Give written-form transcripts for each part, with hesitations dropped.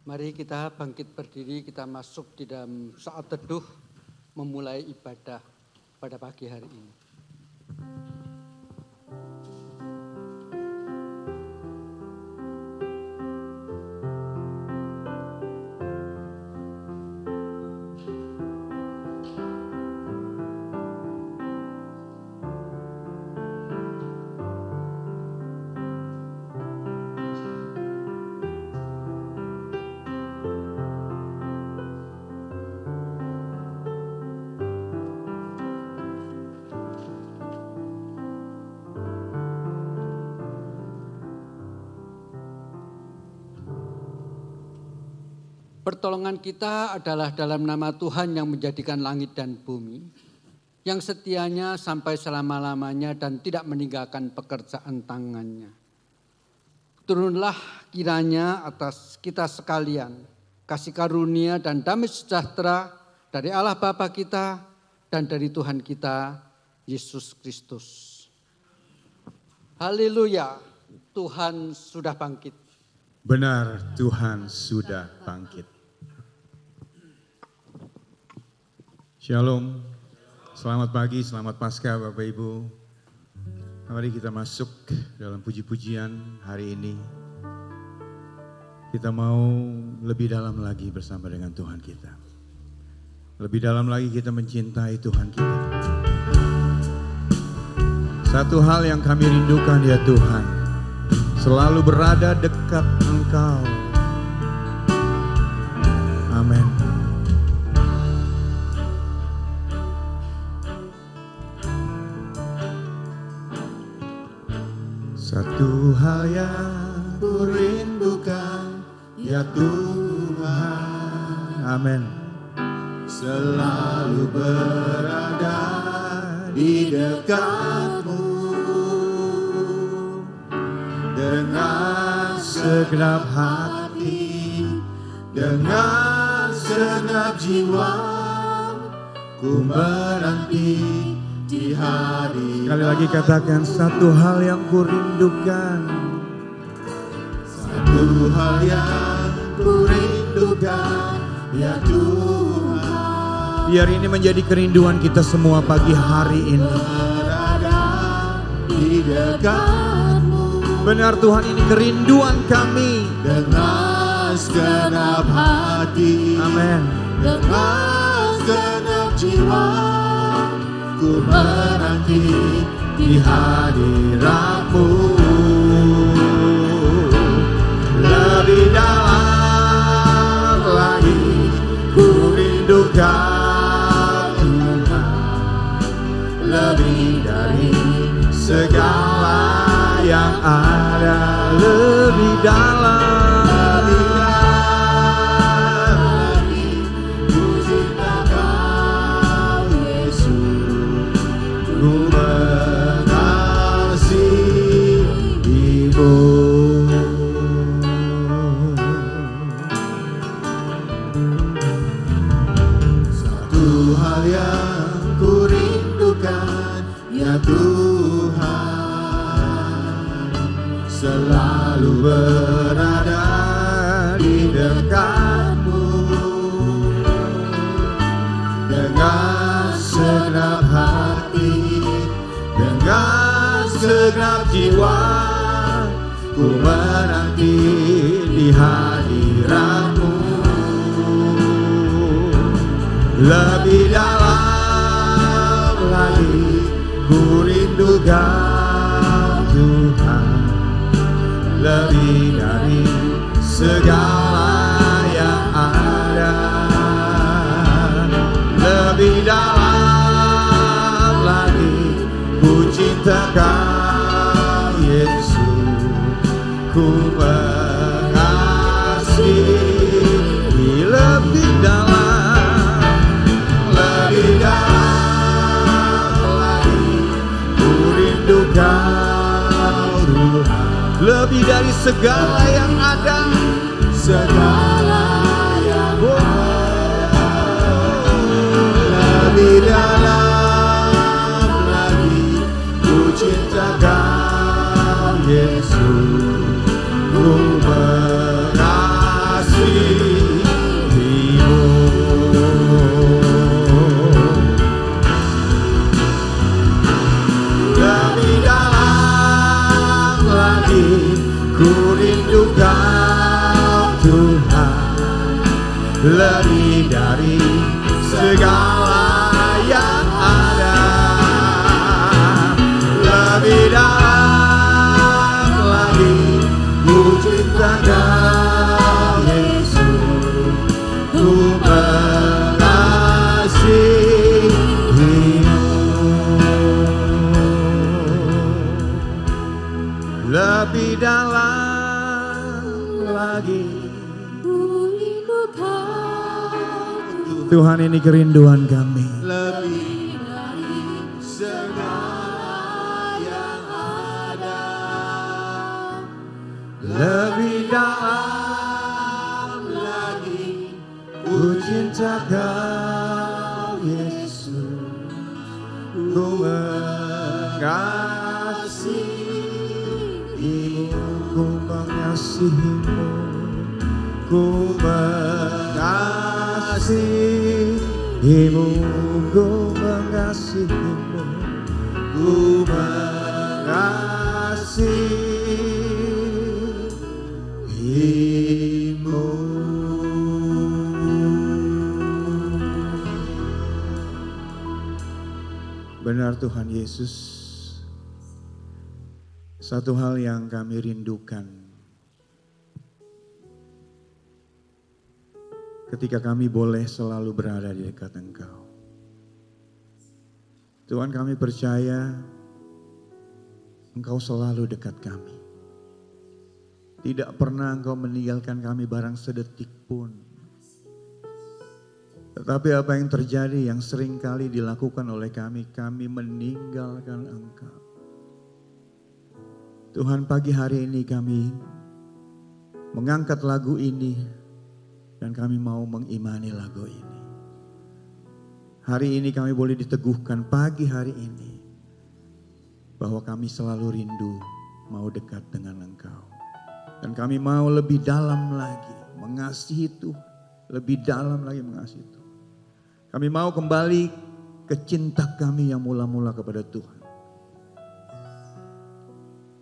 Mari kita bangkit berdiri, kita masuk di dalam saat teduh memulai ibadah pada pagi hari ini. Pertolongan kita adalah dalam nama Tuhan yang menjadikan langit dan bumi, yang setianya sampai selama-lamanya dan tidak meninggalkan pekerjaan tangannya. Turunlah kiranya atas kita sekalian, kasih karunia dan damai sejahtera dari Allah Bapa kita dan dari Tuhan kita, Yesus Kristus. Haleluya, Tuhan sudah bangkit. Benar, Tuhan sudah bangkit. Shalom, selamat pagi, selamat Paskah Bapak Ibu. Mari kita masuk dalam puji-pujian hari ini. Kita mau lebih dalam lagi bersama dengan Tuhan kita. Lebih dalam lagi kita mencintai Tuhan kita. Satu hal yang kami rindukan ya Tuhan, selalu berada dekat Engkau. Amin. Satu hal yang ku rindukan ya Tuhan. Amin. Selalu berada di dekat-Mu dengan segenap hati, dengan segenap jiwa, ku menanti di hadirat. Sekali lagi katakan, satu hal yang ku rindukan. Satu hal yang ku rindukan ya Tuhan. Biar ini menjadi kerinduan kita semua pagi hari ini. Berada di dekat-Mu. Benar Tuhan, ini kerinduan kami. Dengan segenap hati. Amin. Dengan segenap jiwa, ku menanti di hadirat-Mu. Lebih dalam lagi ku rindukan Tuhan. Lebih dari segala yang ada. Lebih dalam selalu berada di dekat-Mu dengan segenap hati, dengan segenap jiwa, ku menanti di hadirat-Mu. Lebih dalam lagi ku rindukan Tuhan. Lebih dari segala yang ada. Lebih dalam lagi ku cinta Kau Yesus. Ku mengasihi lebih dalam. Lebih dalam lagi ku rindukan Tuhan. Lebih dari segala yang ada. Segala yang ada. Lebih dalam lagi ku cinta Kau Yesus. Ku mengasihi lebih dari segala yang ada, lebih dalam lagi ku cinta Kau Yesus, ku mengasihimu. Lebih dalam lagi. Tuhan, ini kerinduan kami. Lebih dari segala yang ada, lebih dalam lagi ku cinta Kau Yesus, ku mengasihimu, ku mengasihimu, ku mengasihimu, ku mengasihimu, ku mengasihimu. Benar Tuhan Yesus, satu hal yang kami rindukan ketika kami boleh selalu berada di dekat Engkau. Tuhan, kami percaya Engkau selalu dekat kami. Tidak pernah Engkau meninggalkan kami barang sedetik pun. Tetapi apa yang terjadi yang sering kali dilakukan oleh kami meninggalkan Engkau. Tuhan, pagi hari ini kami mengangkat lagu ini dan kami mau mengimani lagu ini. Hari ini kami boleh diteguhkan pagi hari ini bahwa kami selalu rindu mau dekat dengan Engkau. Dan kami mau lebih dalam lagi mengasihi Tuhan, lebih dalam lagi mengasihi Tuhan. Kami mau kembali ke cinta kami yang mula-mula kepada Tuhan.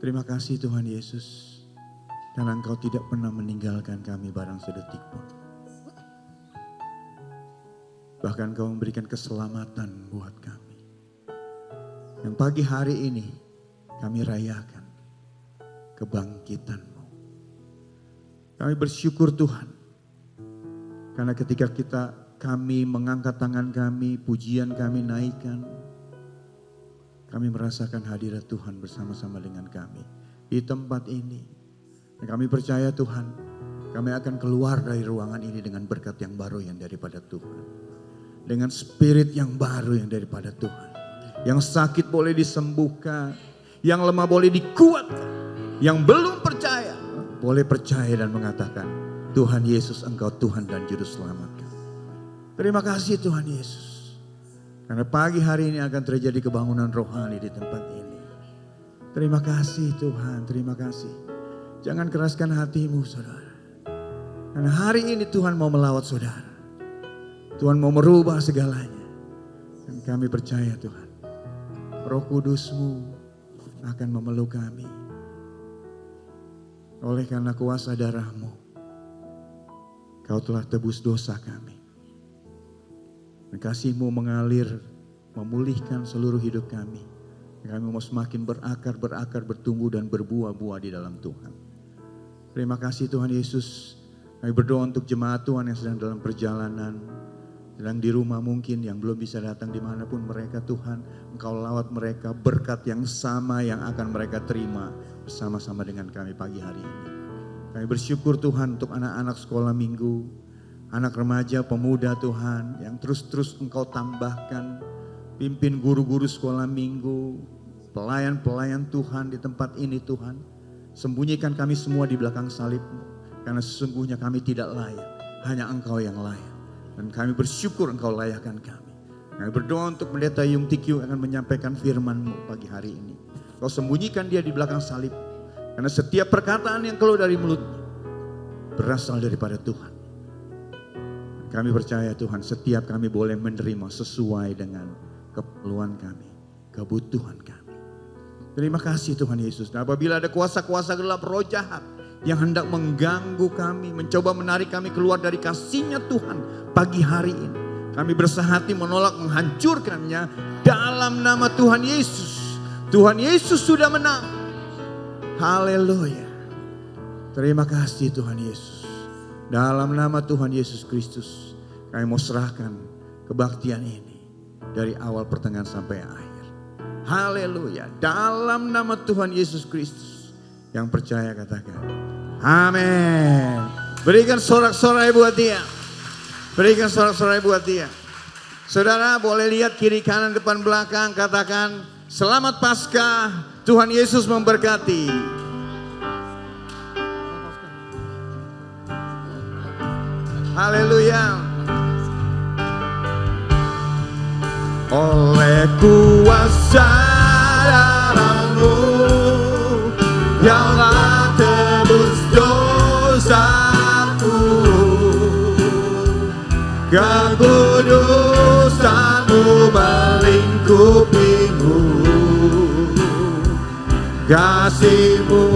Terima kasih Tuhan Yesus, karena Engkau tidak pernah meninggalkan kami barang sedetik pun. Bahkan Engkau memberikan keselamatan buat kami. Yang pagi hari ini kami rayakan kebangkitan-Mu. Kami bersyukur Tuhan, karena ketika kami mengangkat tangan kami, pujian kami naikkan, kami merasakan hadirat Tuhan bersama-sama dengan kami di tempat ini. Dan kami percaya Tuhan, kami akan keluar dari ruangan ini dengan berkat yang baru yang daripada Tuhan. Dengan spirit yang baru yang daripada Tuhan. Yang sakit boleh disembuhkan, yang lemah boleh dikuatkan, yang belum percaya boleh percaya dan mengatakan, Tuhan Yesus, Engkau Tuhan dan Juru Selamat kami. Terima kasih Tuhan Yesus. Karena pagi hari ini akan terjadi kebangunan rohani di tempat ini. Terima kasih Tuhan, terima kasih. Jangan keraskan hatimu saudara. Karena hari ini Tuhan mau melawat saudara. Tuhan mau merubah segalanya. Dan kami percaya Tuhan, Roh Kudus-Mu akan memeluk kami. Oleh karena kuasa darah-Mu, Kau telah tebus dosa kami. Dan kasih-Mu mengalir, memulihkan seluruh hidup kami. Kami mau semakin berakar, bertumbuh dan berbuah-buah di dalam Tuhan. Terima kasih Tuhan Yesus. Kami berdoa untuk jemaat Tuhan yang sedang dalam perjalanan. Sedang di rumah mungkin yang belum bisa datang dimanapun mereka Tuhan. Engkau lawat mereka, berkat yang sama yang akan mereka terima bersama-sama dengan kami pagi hari ini. Kami bersyukur Tuhan untuk anak-anak sekolah minggu, anak remaja, pemuda Tuhan yang terus-terus Engkau tambahkan. Pimpin guru-guru sekolah minggu, pelayan-pelayan Tuhan di tempat ini Tuhan. Sembunyikan kami semua di belakang salib-Mu. Karena sesungguhnya kami tidak layak, hanya Engkau yang layak. Dan kami bersyukur Engkau layakkan kami. Kami berdoa untuk Pendeta Yung Tikyu akan menyampaikan firman-Mu pagi hari ini. Kau sembunyikan dia di belakang salib. Karena setiap perkataan yang keluar dari mulut-Mu berasal daripada Tuhan. Kami percaya Tuhan, setiap kami boleh menerima sesuai dengan keperluan kami, kebutuhan kami. Terima kasih Tuhan Yesus. Dan apabila ada kuasa-kuasa gelap roh jahat yang hendak mengganggu kami, mencoba menarik kami keluar dari kasih-Nya Tuhan pagi hari ini. Kami bersehati menolak, menghancurkannya dalam nama Tuhan Yesus. Tuhan Yesus sudah menang. Haleluya. Terima kasih Tuhan Yesus. Dalam nama Tuhan Yesus Kristus, kami mau serahkan kebaktian ini dari awal pertengahan sampai akhir. Haleluya. Dalam nama Tuhan Yesus Kristus. Yang percaya katakan amin. Berikan sorak-sorai buat dia. Berikan sorak-sorai buat dia. Saudara boleh lihat kiri kanan depan belakang, katakan selamat Paskah, Tuhan Yesus memberkati. Haleluya. Oleh kuasa darah-Mu yang telah tebus dosaku, kekudusan-Mu melingkupimu, kasih-Mu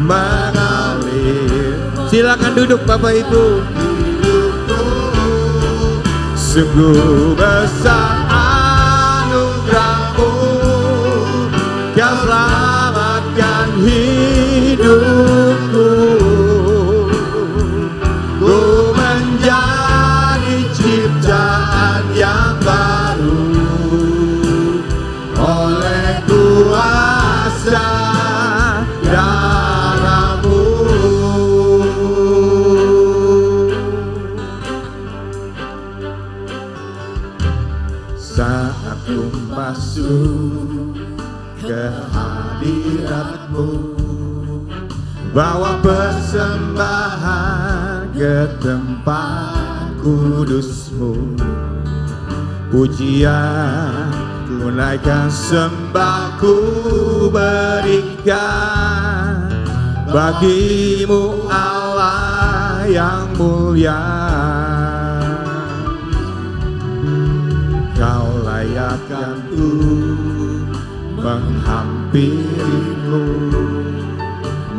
mengalir. Silakan duduk Bapak Ibu. Sungguh besar anugerah-Mu yang selamatkan hidupku. Ku menjadi ciptaan yang baru oleh kuasa darah-Mu. Saat ku masuk ke hadirat-Mu, bawa persembahan ke tempat kudus-Mu, pujian ku naikkan, sembah ku berikan bagi-Mu Allah yang mulia. Kau layakkan ku menghampiri-Mu,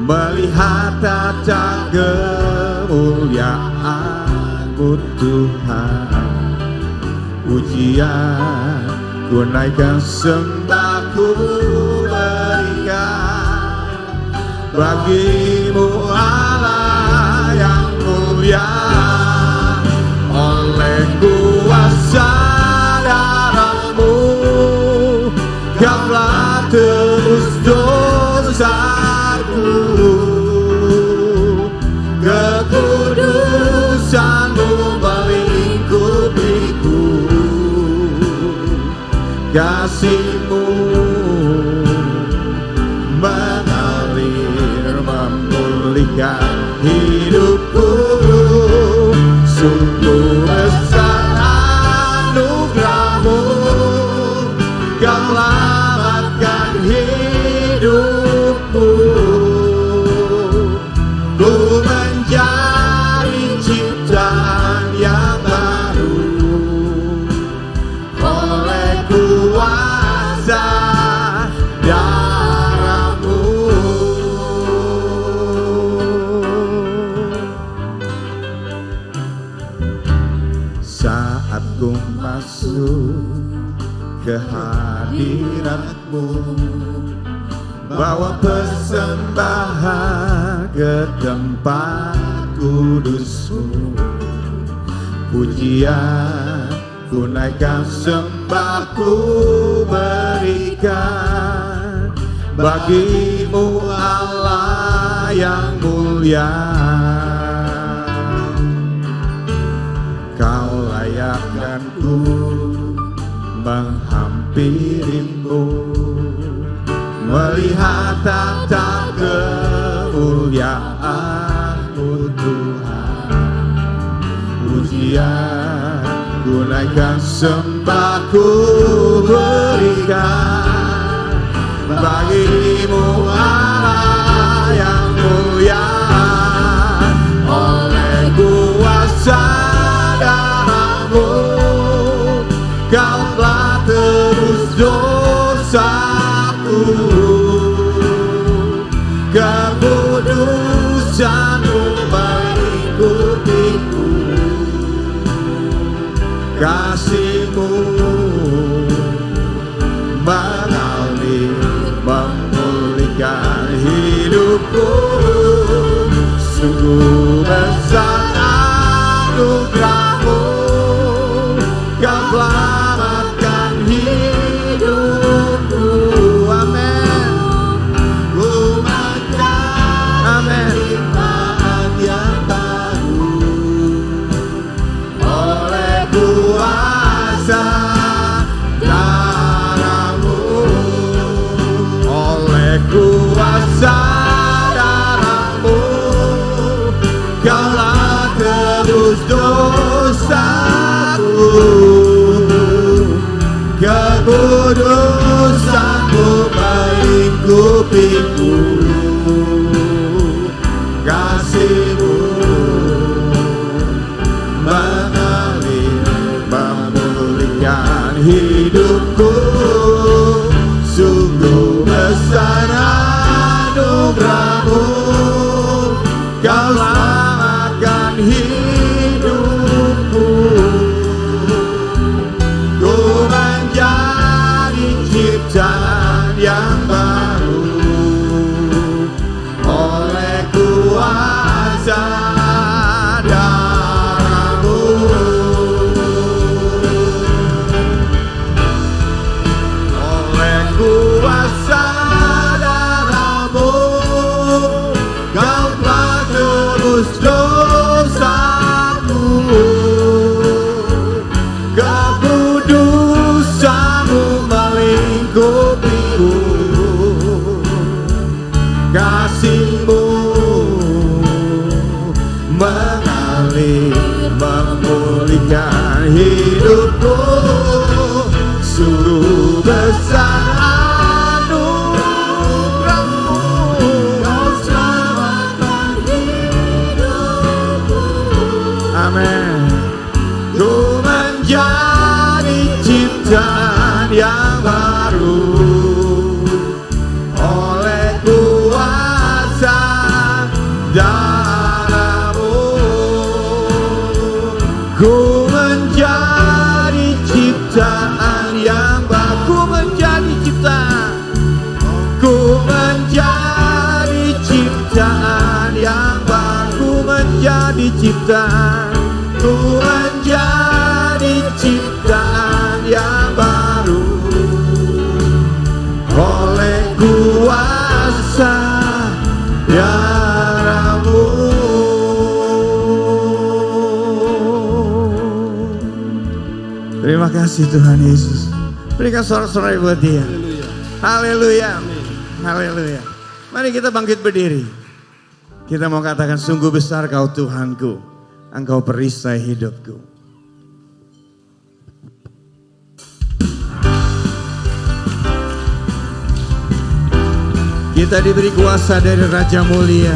melihat tata kemuliaan-Mu Tuhan. Pujian ku naikkan, sembah ku berikan bagi-Mu Allah yang mulia. Oleh kuasa darah-Mu yang telah tebus dosaku, kekudusan-Mu melingkupiku, kasih-Mu mengalir memulihkan hidupku. Sungguh besar anugerah-Mu yang selamatkan hidupku. Ku menjadi ciptaan yang baru oleh kuasa darah-Mu. Saat ku masuk ke hadirat-Mu, bawa persembahan ke tempat kudus-Mu, pujian ku naikkan, sembah ku berikan bagi-Mu Allah yang mulia. Kau layakkan ku menghampiri-Mu, melihat tata kemuliaan-Mu Tuhan. Pujian ku naikkan, sembah ku berikan bagi-Mu Allah yang mulia. Oleh kuasa darah-Mu Kau telah tebus dosaku, oleh kuasa darah-Mu, Kaulah tebus dosaku, kekudusan-Mu melingkupiku, kasih-Mu mengalir memulihkan hidupku. Sungguh besar anugerah-Mu, Kau selamatkan hidupku. Ku menjadi ciptaan yang baru oleh kuasa darah-Mu. Oleh kuasa darah-Mu, Kau telah tebus dosaku, kekudusan-Mu melingkupiku, kasih-Mu mengalir memulihkan hidupku. Sungguh besar anugerah-Mu, Kau selamatkan hidupku. Amin. Ku menjadi ciptaan yang baru oleh kuasa darah-Mu. Ku menjadi ciptaan yang baru. Ku menjadi ciptaan. Ku menjadi ciptaan yang baru. Ku menjadi ciptaan. Ku menjadi ciptaan yang baru oleh kuasa darah-Mu. Terima kasih Tuhan Yesus. Berikan sorak-sorai buat Dia. Haleluya. Haleluya. Mari kita bangkit berdiri. Kita mau katakan sungguh besar Kau Tuhanku, Engkau perisai hidupku. Kita diberi kuasa dari Raja Mulia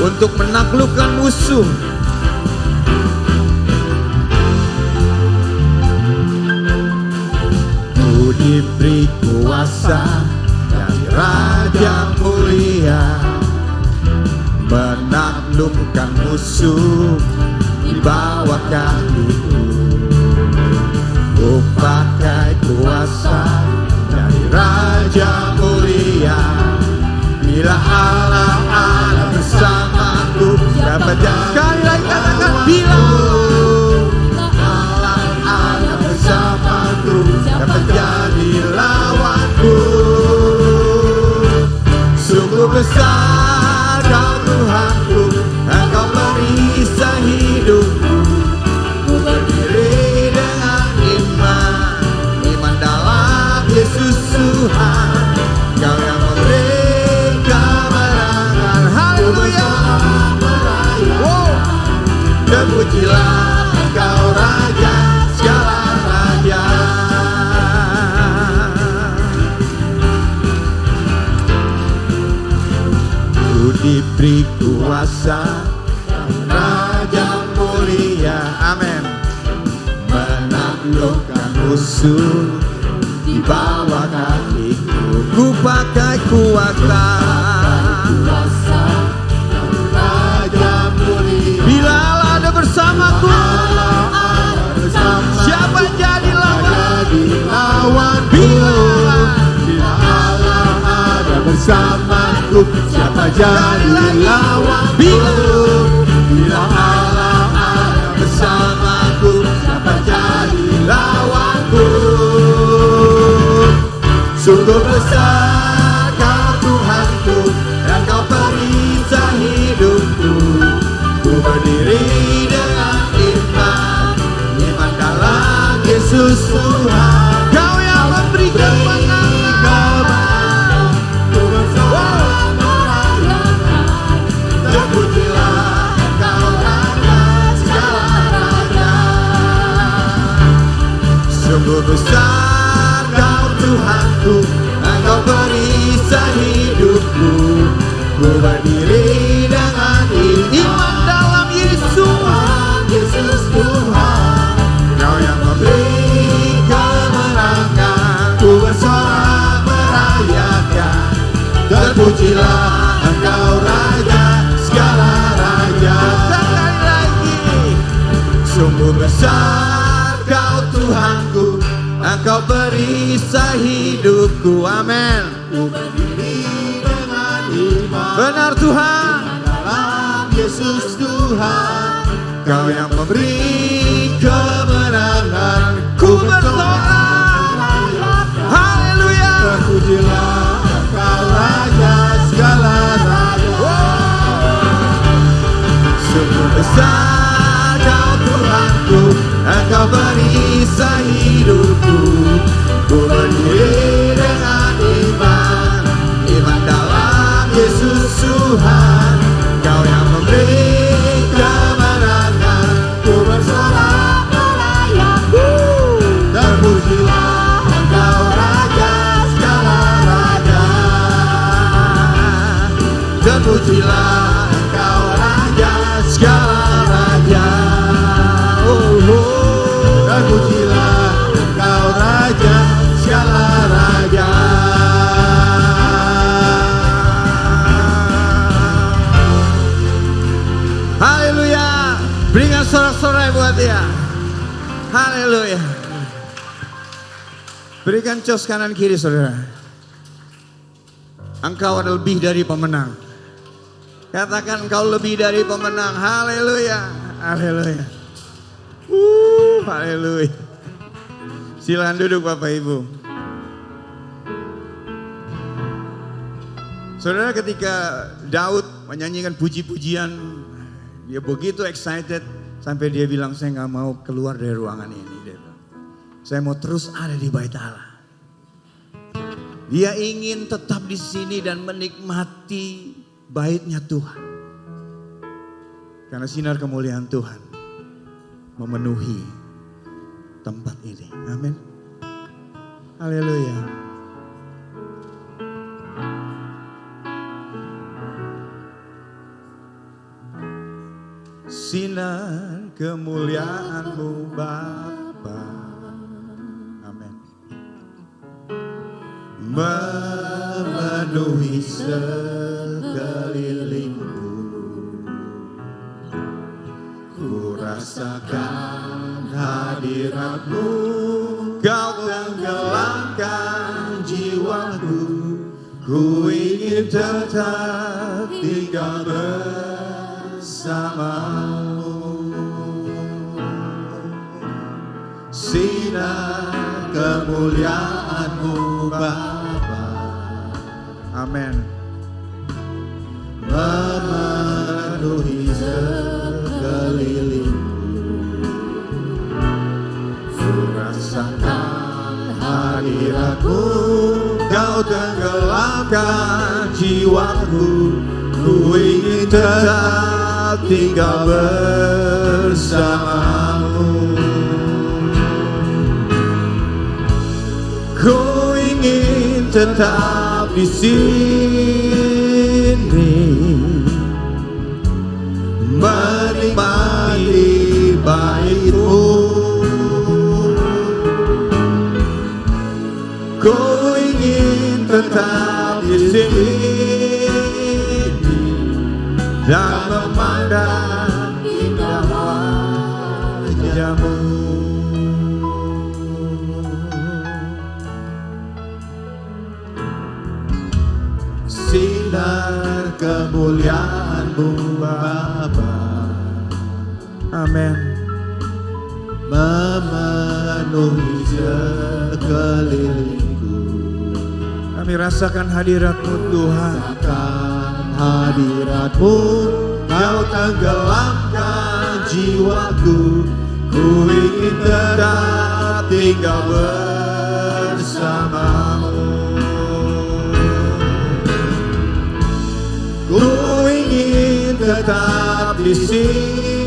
untuk menaklukkan musuh. Ku diberi kuasa dari Raja Mulia menaklukkan musuh di bawah kakiku. Ku pakai kuasa dari Raja Mulia. Bila Allah ada bersamaku, siapa sekali lagi katakan bila Allah ada bersamaku, siapa jadi lawanku. Sungguh besar Kau Tuhanku, Engkau perisai hidupku. Ku berdiri dengan iman, iman dalam Yesus Tuhan. Kau yang memberi kemenangan. Haleluya. Dan pujilah Engkau Raja segala raja. Ku diberi kuasa Raja Mulia, amin, menaklukkan musuh di bawah kakiku. Ku pakai kuasa Raja Mulia. Bila Allah ada bersamaku, siapa jadi lawanku? Bila Allah ada bersamaku, siapa jadi lawanku? Bila Allah ada bersamaku, siapa jadi lawanku? Sungguh besar Kau Tuhanku, dan Kau perisai hidupku. Ku berdiri dengan iman, iman dalam Yesus Tuhan. Kau yang memberi kemenangan. Ku bersama terpujilah Engkau Raja segala raja. Sekali lagi, sungguh besar Kau Tuhanku, Engkau perisai hidupku. Amin. Ku berdiri dengan iman. Benar Tuhan, dalam Yesus Tuhan, Kau yang memberi kemenangan. Ku bersorak, haleluya. Terpujilah Engkau Raja segala raja. Sungguh besar Kau Tuhanku, Engkau perisai hidupku. Ku berdiri dengan iman, iman dalam Yesus Tuhan, Kau yang memberi kemenangan. Ku bersorak melayani, terpujilah Engkau Raja segala raja. Terpujilah Engkau Raja segala raja. Terpujilah Engkau Raja segala raja. Haleluya. Berikan sorak-sorai buat dia. Haleluya. Berikan cos kanan kiri saudara. Engkau adalah lebih dari pemenang. Katakan engkau lebih dari pemenang. Haleluya. Haleluya. Haleluya. Silakan duduk Bapak Ibu. Saudara, ketika Daud menyanyikan puji-pujian, dia begitu excited sampai dia bilang, saya gak mau keluar dari ruangan ini. Dia bilang, saya mau terus ada di bait Allah. Dia ingin tetap di sini dan menikmati baitnya Tuhan. Karena sinar kemuliaan Tuhan memenuhi tempat ini. Amin. Haleluya. Sinar kemuliaan-Mu Bapa. Amin. Memenuhi sekelilingku. Ku rasakan hadirat-Mu, Kau tenggelamkan jiwaku. Ku ingin tetap tinggal bersama-Mu. Sinar kemuliaan-Mu Bapa. Amin. Memenuhi sekelilingku. Ku rasakan hadirat-Mu, Kau tenggelamkan jiwaku. Ku ingin tetap tinggal bersama-Mu. Ku ingin tetap di sini, menikmati bait-Mu. Ku ingin tetap di sini dan memandang indah wajah-Mu. Sinar kemuliaan-Mu Bapa. Amin. Memenuhi sekelilingku. Kami rasakan hadirat-Mu Tuhan. Rasakan hadirat-Mu, Kau tenggelamkan jiwaku. Ku ingin tetap tinggal bersama-Mu. Ku ingin tetap di sini,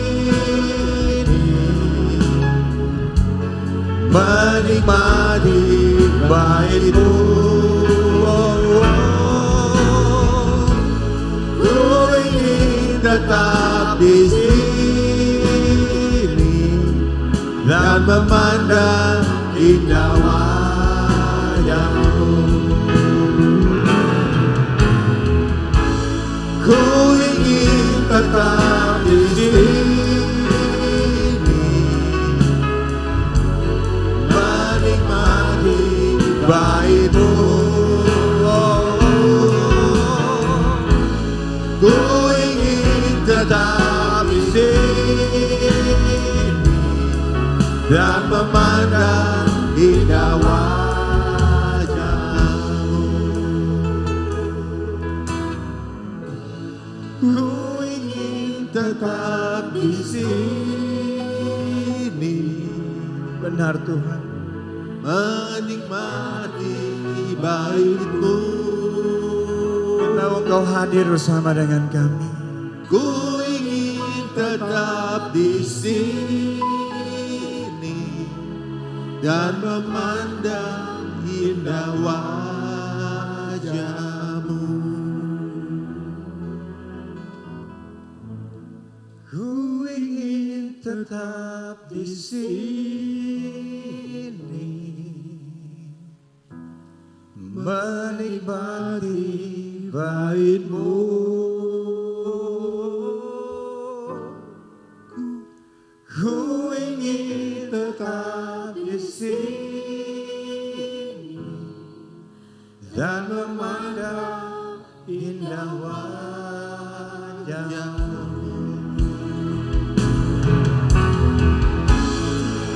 menikmati bait-Mu. Ku ingin tetap di sini dan memandang indah wajah-Mu. Ku ingin tetap di sini. Benar Tuhan. Menikmati bait-Mu. Kita Engkau hadir bersama dengan kami. Ku ingin tetap di sini dan memandang indah wajah-Mu. Ku ingin tetap di sini, menikmati bait-Mu. Ku ingin tetap di sini dan memandang indah wajah-Mu.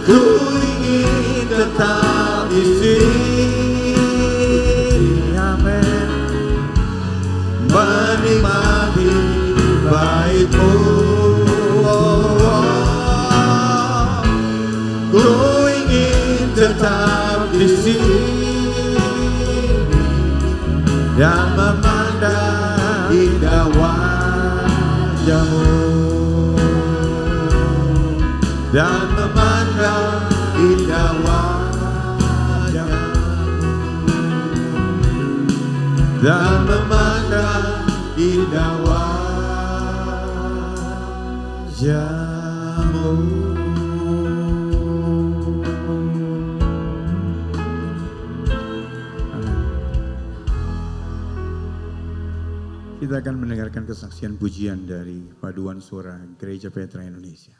Ku ingin tetap di sini, amin, menikmati bait-Mu. Ku ingin tetap di sini dan memandang indah wajah-Mu, dan memandang indah wajah-Mu, dan memandang indah wajah-Mu. Kita akan mendengarkan kesaksian pujian dari Paduan Suara Gereja Petra Indonesia.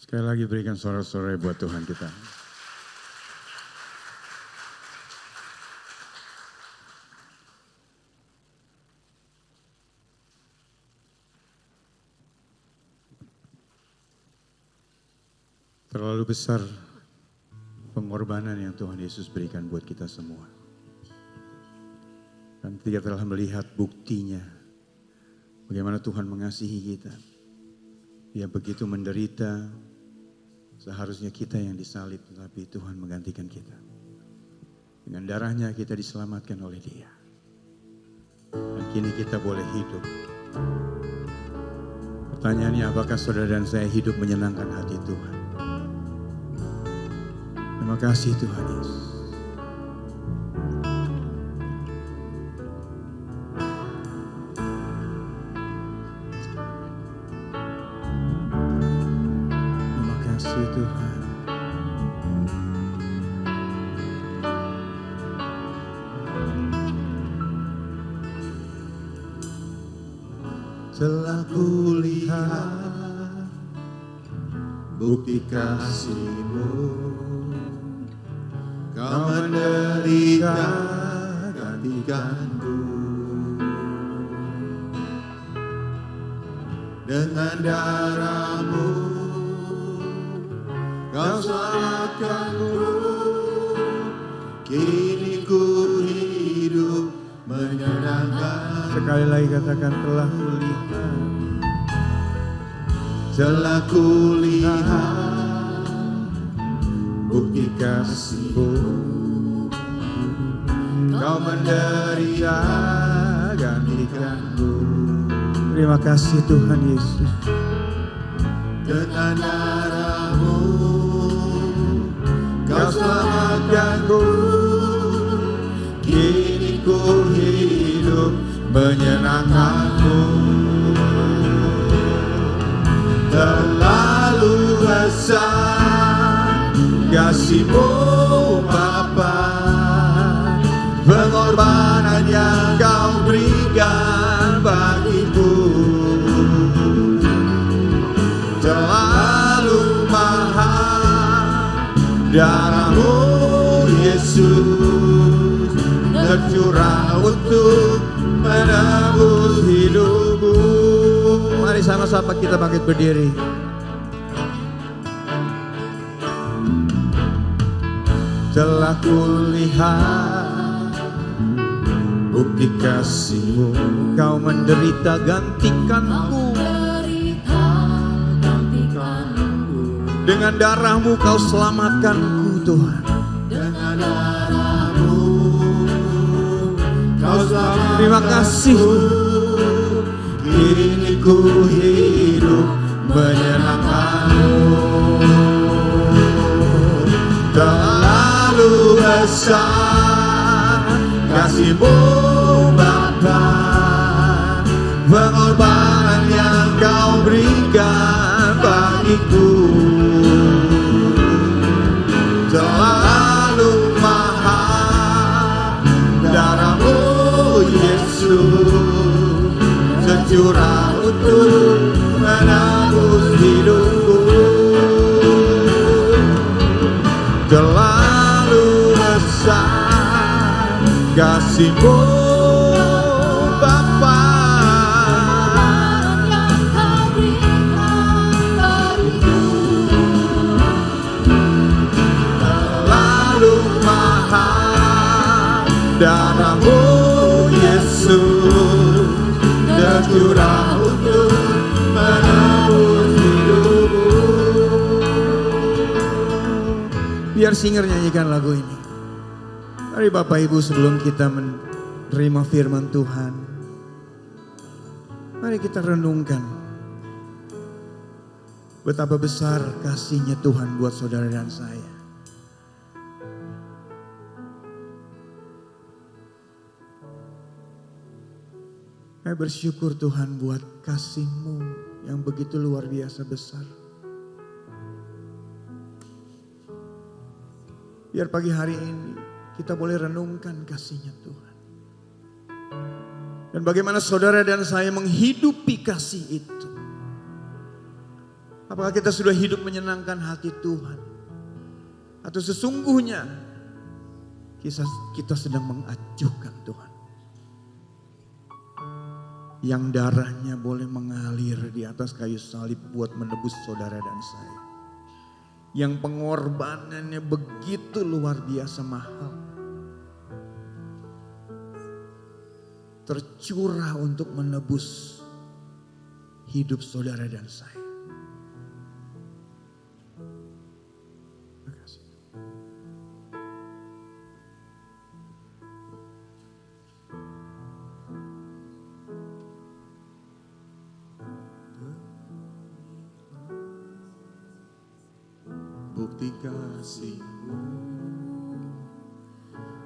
Sekali lagi berikan sorak-sorai buat Tuhan kita. Terlalu besar pengorbanan yang Tuhan Yesus berikan buat kita semua. Dan kita telah melihat buktinya. Bagaimana Tuhan mengasihi kita. Dia begitu menderita. Seharusnya kita yang disalib, tapi Tuhan menggantikan kita. Dengan darahnya kita diselamatkan oleh Dia. Dan kini kita boleh hidup. Pertanyaannya, apakah saudara dan saya hidup menyenangkan hati Tuhan? Terima kasih Tuhan Yesus. Terima kasih Tuhan. Telah kulihat bukti kasih-Mu. Kau menderita gantikanku. Dengan darah-Mu Kau selamatkanku. Kini ku hidup menyenangkan. Sekali lagi katakan, telah kulihat. Telah kulihat bukti kasih-Mu. Kau menderita gantikanku. Terima kasih Tuhan Yesus. Dengan darah-Mu Kau selamatkanku. Kini ku hidup menyenangkanmu. Terlalu besar kasih-Mu Bapa, pengorbanan yang Kau berikan bagiku. Terlalu mahal darah-Mu Yesus, tercurah untuk menebus hidupku. Mari sama-sama kita bangkit berdiri. Telah kulihat bukti kasih-Mu. Kau menderita gantikanku. Dengan darah-Mu Kau selamatkanku Tuhan. Dengan darah-Mu Kau selamatkanku. Terima kasih. Kini ku hidup menyenangkanmu. Terlalu besar kasih-Mu Bapa, pengorbanan yang Kau berikan bagiku. Terlalu mahal darah-Mu Yesus, tercurah untuk menebus hidupku. Terlalu besar kasih-Mu Bapa, yang Kau berikan bagiku. Terlalu mahal darah-Mu Yesus, tercurah untuk menebus hidupku. Biar singer nyanyikan lagu ini. Mari Bapak Ibu, sebelum kita menerima firman Tuhan, mari kita renungkan betapa besar kasih-Nya Tuhan buat saudara dan saya. Saya bersyukur Tuhan buat kasih-Mu yang begitu luar biasa besar. Biar pagi hari ini kita boleh renungkan kasih-Nya Tuhan. Dan bagaimana saudara dan saya menghidupi kasih itu. Apakah kita sudah hidup menyenangkan hati Tuhan? Atau sesungguhnya kita sedang mengacuhkan Tuhan? Yang darahnya boleh mengalir di atas kayu salib buat menebus saudara dan saya. Yang pengorbanannya begitu luar biasa mahal. Tercurah untuk menebus hidup saudara dan saya. Terima kasih. Bukti kasih-Mu,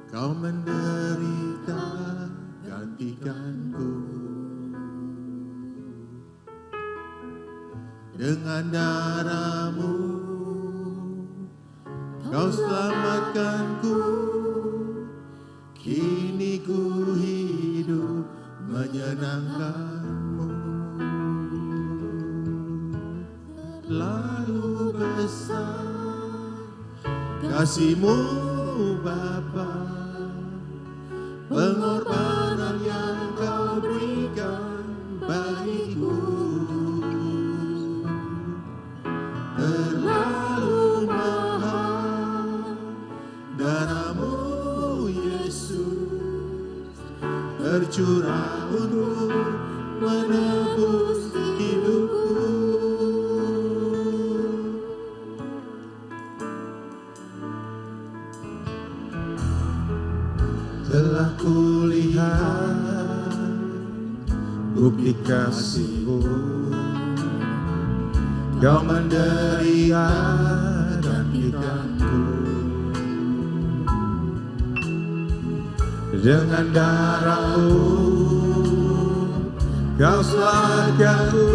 Kau menderita gantikanku. Dengan darah-Mu Kau selamatkanku. Kini ku hidup menyenangkan-Mu. Lalu besar kasih-Mu Bapa, pengorbanan yang Kau berikan bagiku. Terlalu mahal darah-Mu Yesus, tercurah untuk menebus hidupku. Telah kulihat bukti kasih-Mu, Kau menderita gantikanku. Dengan darah-Mu Kau selamatkanku.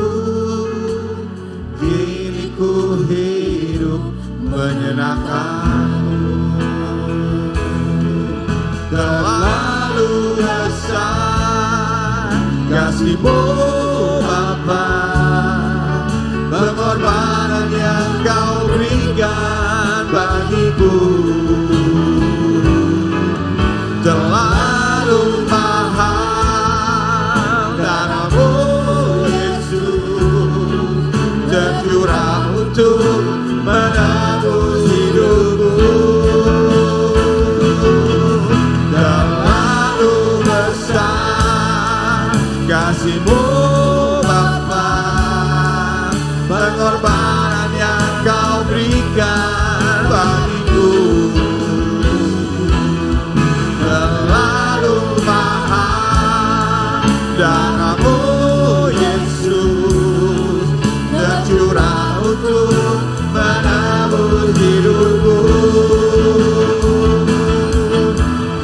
Kini ku hidup menyenangkan-Mu. Terlalu besar kasih-Mu Bapa, pengorbanan yang Kau berikan bagiku. Terlalu mahal darah-Mu Yesus, tercurah untuk menebus hidupku. Terlalu besar kasih-Mu Bapa, pengorbanan yang Kau berikan bagiku. Terlalu mahal darah-Mu Yesus, tercurah untuk menebus hidupku.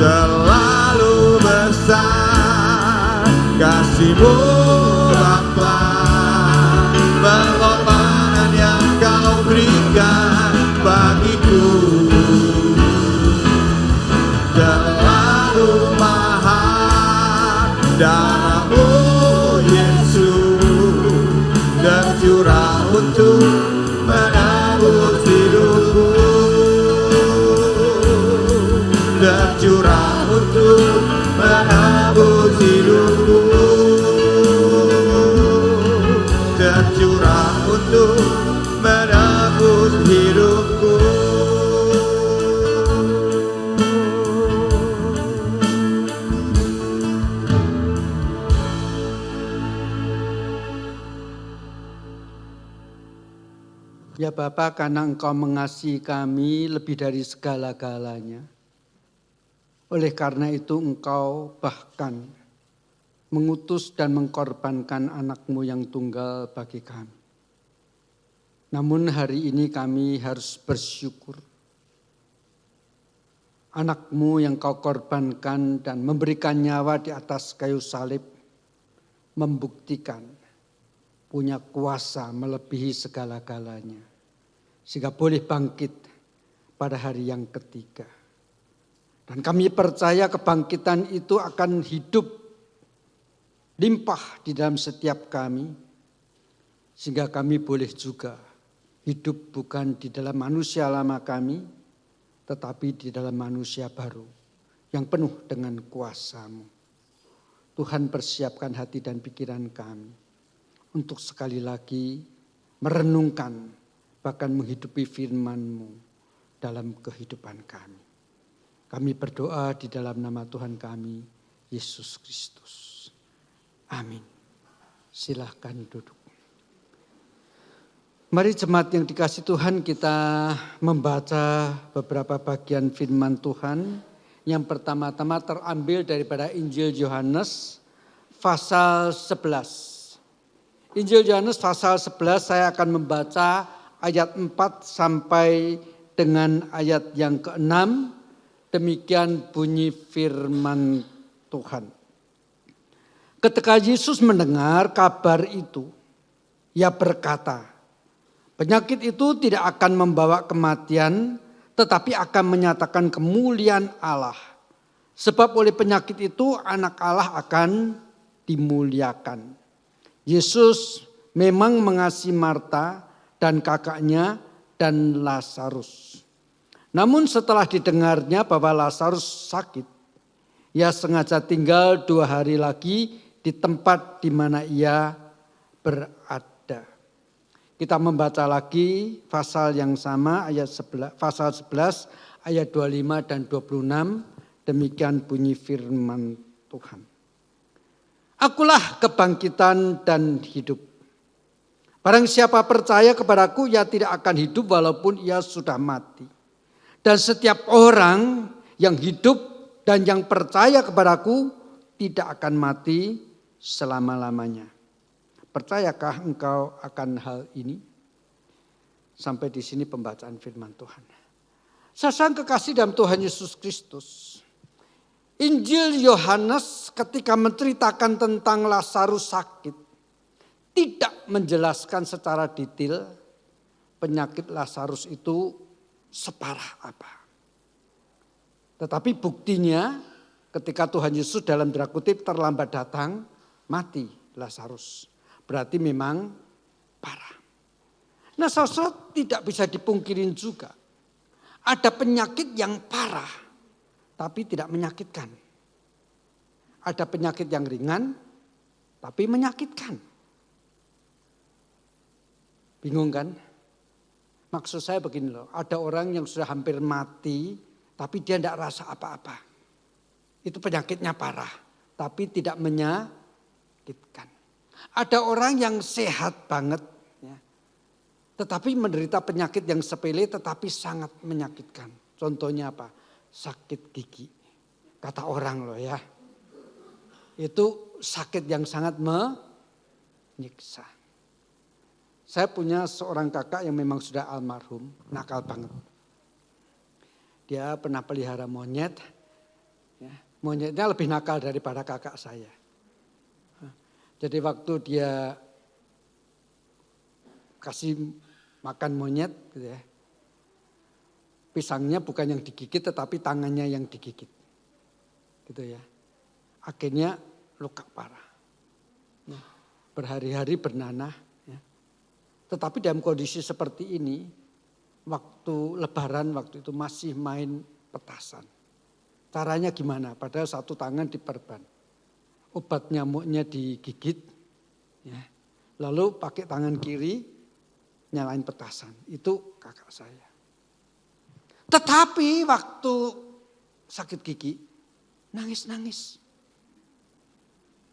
Terlalu besar kasih-Mu Bapa, pengorbanan yang Kau berikan bagiku. Terlalu mahal darah-Mu Yesus, tercurah untuk menebus hidupku. Tercurah untuk menebus hidupku. Tercurah untuk menebus hidupku. Ya Bapa, karena Engkau mengasihi kami lebih dari segala-galanya. Oleh karena itu Engkau bahkan mengutus dan mengkorbankan anak-Mu yang tunggal bagi kami. Namun hari ini kami harus bersyukur. Anak-Mu yang Kau korbankan dan memberikan nyawa di atas kayu salib membuktikan punya kuasa melebihi segala-galanya. Sehingga boleh bangkit pada hari yang ketiga. Dan kami percaya kebangkitan itu akan hidup limpah di dalam setiap kami. Sehingga kami boleh juga hidup bukan di dalam manusia lama kami, tetapi di dalam manusia baru yang penuh dengan kuasa-Mu. Tuhan, persiapkan hati dan pikiran kami untuk sekali lagi merenungkan, bahkan menghidupi firman-Mu dalam kehidupan kami. Kami berdoa di dalam nama Tuhan kami, Yesus Kristus. Amin. Silahkan duduk. Mari jemaat yang dikasihi Tuhan, kita membaca beberapa bagian firman Tuhan. Yang pertama-tama terambil daripada Injil Yohanes pasal 11. Injil Yohanes pasal 11 saya akan membaca ayat 4 sampai dengan ayat yang ke-6. Demikian bunyi firman Tuhan. Ketika Yesus mendengar kabar itu, Ia berkata, penyakit itu tidak akan membawa kematian, tetapi akan menyatakan kemuliaan Allah. Sebab oleh penyakit itu anak Allah akan dimuliakan. Yesus memang mengasihi Marta dan kakaknya dan Lazarus. Namun setelah didengarnya bahwa Lazarus sakit, Ia sengaja tinggal 2 hari lagi di tempat di mana ia berada. Kita membaca lagi pasal yang sama, pasal 11 ayat 25 dan 26. Demikian bunyi firman Tuhan. Akulah kebangkitan dan hidup. Barang siapa percaya kepadaku, ia tidak akan hidup walaupun ia sudah mati. Dan setiap orang yang hidup dan yang percaya kepadaku tidak akan mati selama-lamanya. Percayakah engkau akan hal ini? Sampai di sini pembacaan firman Tuhan. Saudara kekasih dalam Tuhan Yesus Kristus. Injil Yohanes ketika menceritakan tentang Lazarus sakit, tidak menjelaskan secara detail penyakit Lazarus itu separah apa. Tetapi buktinya ketika Tuhan Yesus dalam tanda kutip terlambat datang, mati Lazarus. Berarti memang parah. Nah, saudara, tidak bisa dipungkirin juga. Ada penyakit yang parah tapi tidak menyakitkan. Ada penyakit yang ringan tapi menyakitkan. Bingung kan? Maksud saya begini loh, ada orang yang sudah hampir mati tapi dia tidak rasa apa-apa. Itu penyakitnya parah tapi tidak menyakitkan. Ada orang yang sehat banget, ya, tetapi menderita penyakit yang sepele tetapi sangat menyakitkan. Contohnya apa? Sakit gigi. Kata orang loh ya. Itu sakit yang sangat menyiksa. Saya punya seorang kakak yang memang sudah almarhum, nakal banget. Dia pernah pelihara monyet. Ya, monyetnya lebih nakal daripada kakak saya. Jadi waktu dia kasih makan monyet, gitu ya, pisangnya bukan yang digigit tetapi tangannya yang digigit. Gitu ya. Akhirnya luka parah. Nah, berhari-hari bernanah. Ya. Tetapi dalam kondisi seperti ini, waktu lebaran waktu itu masih main petasan. Caranya gimana? Padahal satu tangan diperban. Obat nyamuknya digigit, ya. Lalu pakai tangan kiri nyalain petasan. Itu kakak saya. Tetapi waktu sakit gigi nangis-nangis.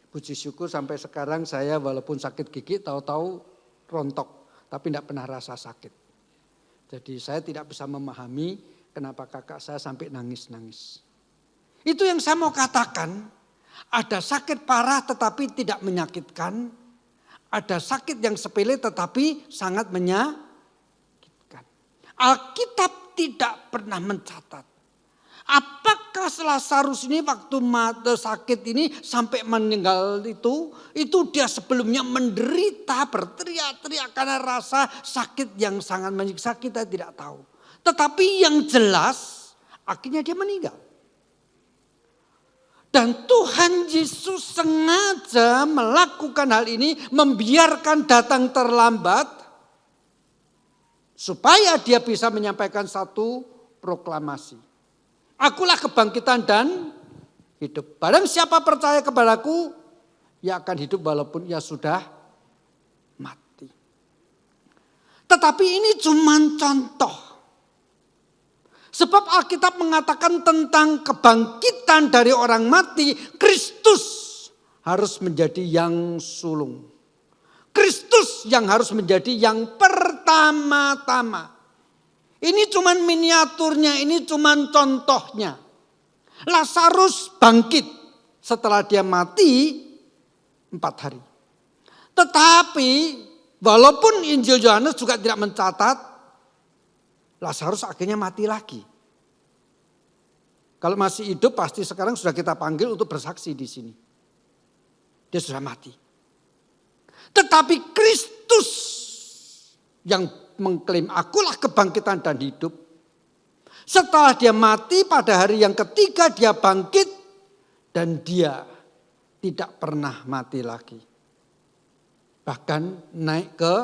Puji syukur sampai sekarang saya walaupun sakit gigi tahu-tahu rontok, tapi tidak pernah rasa sakit. Jadi saya tidak bisa memahami kenapa kakak saya sampai nangis-nangis. Itu yang saya mau katakan. Ada sakit parah tetapi tidak menyakitkan. Ada sakit yang sepele tetapi sangat menyakitkan. Alkitab tidak pernah mencatat. Apakah Lazarus ini waktu sakit ini sampai meninggal itu dia sebelumnya menderita berteriak-teriak karena rasa sakit yang sangat menyiksa, kita tidak tahu. Tetapi yang jelas akhirnya dia meninggal. Dan Tuhan Yesus sengaja melakukan hal ini, membiarkan datang terlambat Supaya dia bisa menyampaikan satu proklamasi. Akulah kebangkitan dan hidup. Barang siapa percaya kepadaku, ia akan hidup walaupun ia sudah mati. Tetapi ini cuma contoh. Sebab Alkitab mengatakan tentang kebangkitan dari orang mati, Kristus harus menjadi yang sulung. Kristus yang harus menjadi yang pertama-tama. Ini cuma miniaturnya, ini cuma contohnya. Lazarus bangkit setelah dia mati 4 hari. Tetapi walaupun Injil Yohanes juga tidak mencatat, Lazarus akhirnya mati lagi. Kalau masih hidup pasti sekarang sudah kita panggil untuk bersaksi di sini. Dia sudah mati. Tetapi Kristus yang mengklaim akulah kebangkitan dan hidup. Setelah dia mati pada hari yang ketiga dia bangkit dan dia tidak pernah mati lagi. Bahkan naik ke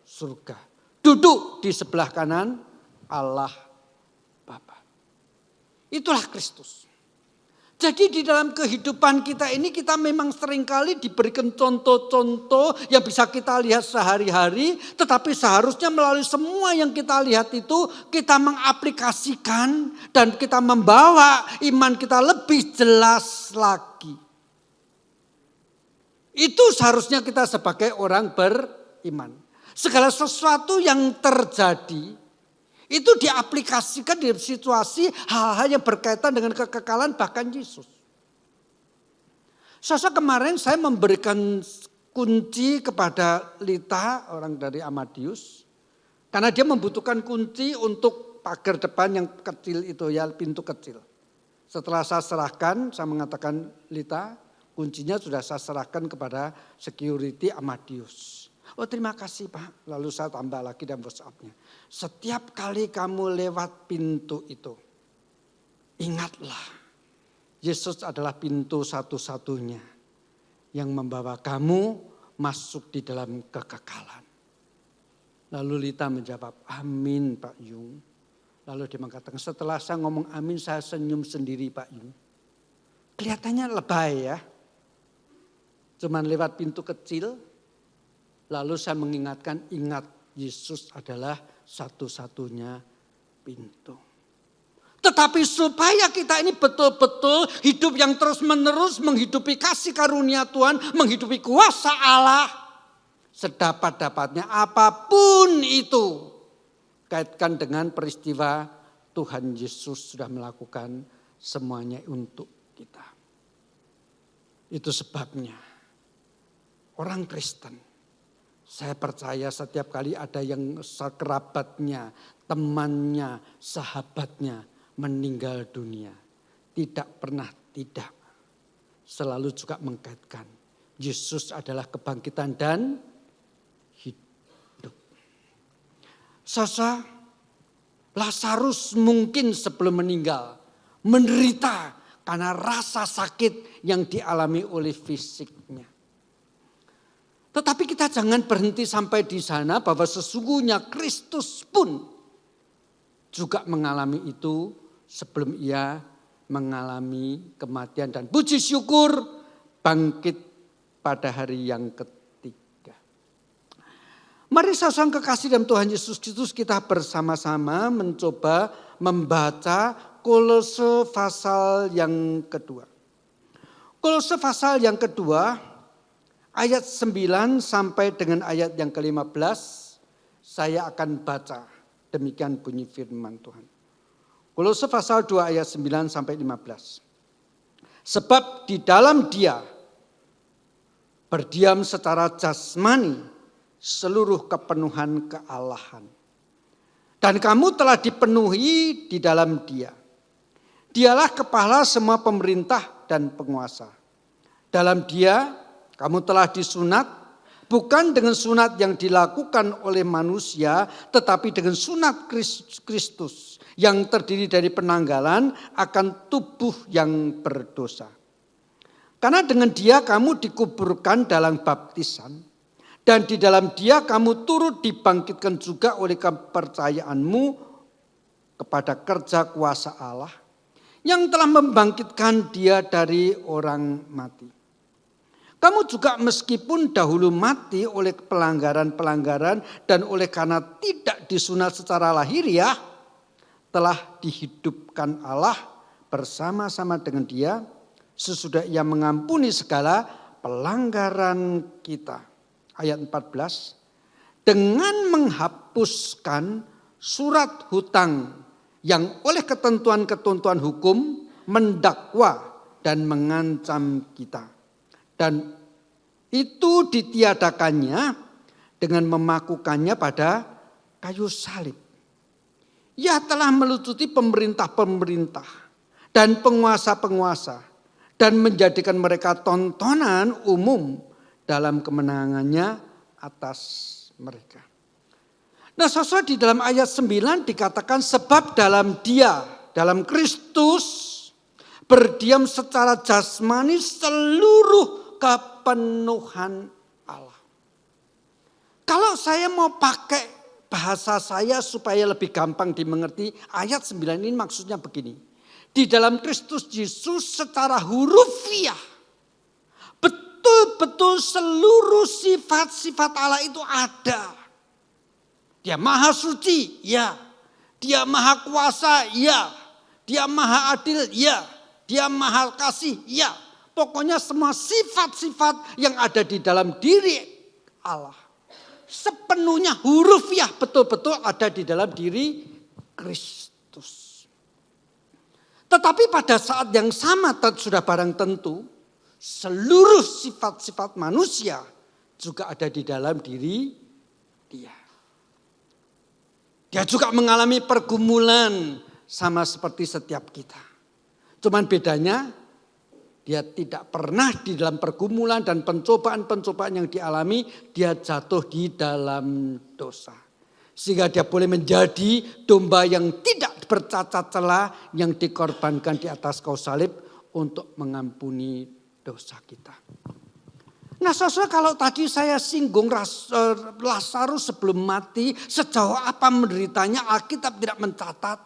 surga. Duduk di sebelah kanan Allah Bapa. Itulah Kristus. Jadi di dalam kehidupan kita ini kita memang seringkali diberikan contoh-contoh yang bisa kita lihat sehari-hari. Tetapi seharusnya melalui semua yang kita lihat itu kita mengaplikasikan dan kita membawa iman kita lebih jelas lagi. Itu seharusnya kita sebagai orang beriman. Segala sesuatu yang terjadi itu diaplikasikan di situasi hal-hal yang berkaitan dengan kekekalan bahkan Yesus. Kemarin saya memberikan kunci kepada Lita, orang dari Amadius. Karena dia membutuhkan kunci untuk pagar depan yang kecil itu ya, pintu kecil. Setelah saya serahkan, saya mengatakan Lita, kuncinya sudah saya serahkan kepada security Amadius. Oh terima kasih Pak. Lalu saya tambah lagi dalam WhatsApp-nya. Setiap kali kamu lewat pintu itu, ingatlah Yesus adalah pintu satu-satunya yang membawa kamu masuk di dalam kekekalan. Lalu Lita menjawab, amin Pak Yung. Lalu dia mengatakan, setelah saya ngomong amin saya senyum sendiri Pak Yung. Kelihatannya lebay ya. Cuman lewat pintu kecil. Lalu saya mengingatkan, ingat Yesus adalah satu-satunya pintu. Tetapi supaya kita ini betul-betul hidup yang terus-menerus menghidupi kasih karunia Tuhan, menghidupi kuasa Allah, sedapat-dapatnya apapun itu, kaitkan dengan peristiwa Tuhan Yesus sudah melakukan semuanya untuk kita. Itu sebabnya orang Kristen, saya percaya setiap kali ada yang kerabatnya, temannya, sahabatnya meninggal dunia. Tidak pernah tidak. Selalu juga mengkaitkan. Yesus adalah kebangkitan dan hidup. Lazarus mungkin sebelum meninggal menderita karena rasa sakit yang dialami oleh fisiknya. Tetapi kita jangan berhenti sampai di sana bahwa sesungguhnya Kristus pun juga mengalami itu sebelum ia mengalami kematian dan puji syukur bangkit pada hari yang ketiga. Mari saudara kekasih dalam Tuhan Yesus Kristus kita bersama-sama mencoba membaca Kolose pasal yang kedua. Kolose pasal yang kedua ayat 9 sampai dengan ayat yang ke-15 saya akan baca. Demikian bunyi firman Tuhan. Kolose pasal 2 ayat 9 sampai 15. Sebab di dalam Dia berdiam secara jasmani seluruh kepenuhan kealahan. Dan kamu telah dipenuhi di dalam Dia. Dialah kepala semua pemerintah dan penguasa. Dalam Dia kamu telah disunat bukan dengan sunat yang dilakukan oleh manusia tetapi dengan sunat Kristus yang terdiri dari penanggalan akan tubuh yang berdosa. Karena dengan Dia kamu dikuburkan dalam baptisan Dan di dalam Dia kamu turut dibangkitkan juga oleh kepercayaanmu kepada kerja kuasa Allah yang telah membangkitkan Dia dari orang mati. Kamu juga meskipun dahulu mati oleh pelanggaran-pelanggaran dan oleh karena tidak disunat secara lahiriah, telah dihidupkan Allah bersama-sama dengan Dia sesudah Ia mengampuni segala pelanggaran kita. Ayat 14, dengan menghapuskan surat hutang yang oleh ketentuan-ketentuan hukum mendakwa dan mengancam kita. Dan itu ditiadakannya dengan memakukannya pada kayu salib. Ia telah melucuti pemerintah-pemerintah dan penguasa-penguasa dan menjadikan mereka tontonan umum dalam kemenangannya atas mereka. Nah, saudara, di dalam ayat 9 dikatakan sebab dalam Dia, dalam Kristus berdiam secara jasmani seluruh kepenuhan Allah. Kalau saya mau pakai bahasa saya supaya lebih gampang dimengerti, ayat 9 ini maksudnya begini. Di dalam Kristus Yesus secara hurufiah, betul-betul seluruh sifat-sifat Allah itu ada. Dia maha suci, ya. Dia maha kuasa, ya. Dia maha adil, ya. Dia maha kasih, ya. Pokoknya semua sifat-sifat yang ada di dalam diri Allah. Sepenuhnya hurufiah betul-betul ada di dalam diri Kristus. Tetapi pada saat yang sama sudah barang tentu, seluruh sifat-sifat manusia juga ada di dalam diri Dia. Dia juga mengalami pergumulan sama seperti setiap kita. Cuman bedanya dia tidak pernah di dalam pergumulan dan pencobaan-pencobaan yang dialami, dia jatuh di dalam dosa. Sehingga dia boleh menjadi domba yang tidak bercacat celah yang dikorbankan di atas kayu salib untuk mengampuni dosa kita. Nah, saudara, kalau tadi saya singgung Lazarus sebelum mati, sejauh apa menderitanya Alkitab tidak mencatat.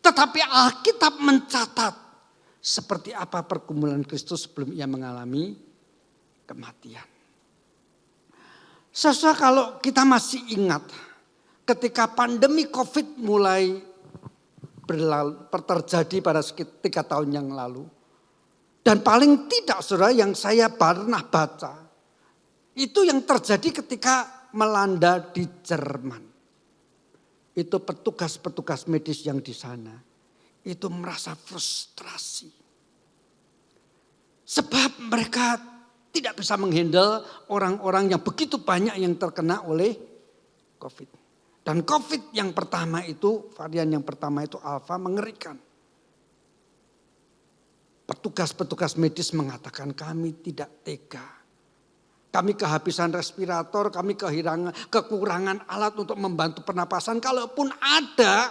Tetapi Alkitab mencatat seperti apa pergumulan Kristus sebelum Ia mengalami kematian. Saudara, kalau kita masih ingat ketika pandemi COVID mulai terjadi pada sekitar 3 tahun yang lalu. Dan paling tidak, saudara, yang saya pernah baca, itu yang terjadi ketika melanda di Jerman. Itu petugas-petugas medis yang di sana, itu merasa frustrasi. Sebab mereka tidak bisa menghandle orang-orang yang begitu banyak yang terkena oleh COVID. Dan COVID yang pertama itu, varian yang pertama itu Alpha, mengerikan. Petugas-petugas medis mengatakan kami tidak tega. Kami kehabisan respirator, kami kekurangan alat untuk membantu pernapasan. Kalaupun ada,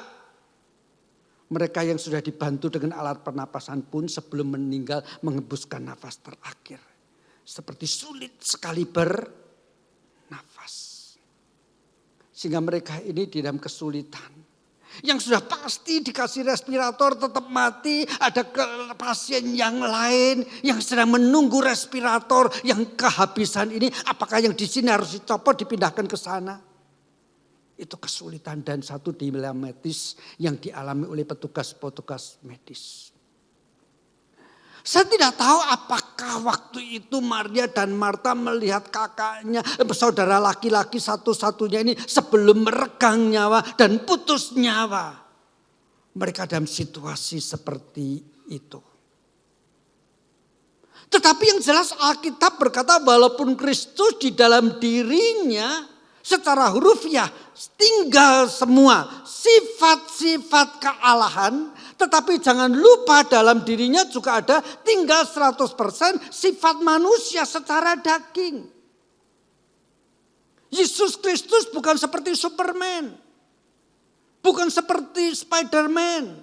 mereka yang sudah dibantu dengan alat pernapasan pun sebelum meninggal menghembuskan nafas terakhir. Seperti sulit sekali bernafas. Sehingga mereka ini di dalam kesulitan. Yang sudah pasti dikasih respirator tetap mati. Ada pasien yang lain yang sedang menunggu respirator yang kehabisan ini. Apakah yang di sini harus dicopot dipindahkan ke sana? Itu kesulitan dan satu dilema medis yang dialami oleh petugas-petugas medis. Saya tidak tahu apakah waktu itu Maria dan Marta melihat kakaknya, saudara laki-laki satu-satunya ini sebelum meregang nyawa dan putus nyawa. Mereka dalam situasi seperti itu. Tetapi yang jelas Alkitab berkata walaupun Kristus di dalam dirinya secara hurufiah tinggal semua sifat-sifat kealahan. Tetapi jangan lupa dalam dirinya juga ada tinggal 100% sifat manusia secara daging. Yesus Kristus bukan seperti Superman. Bukan seperti Spiderman.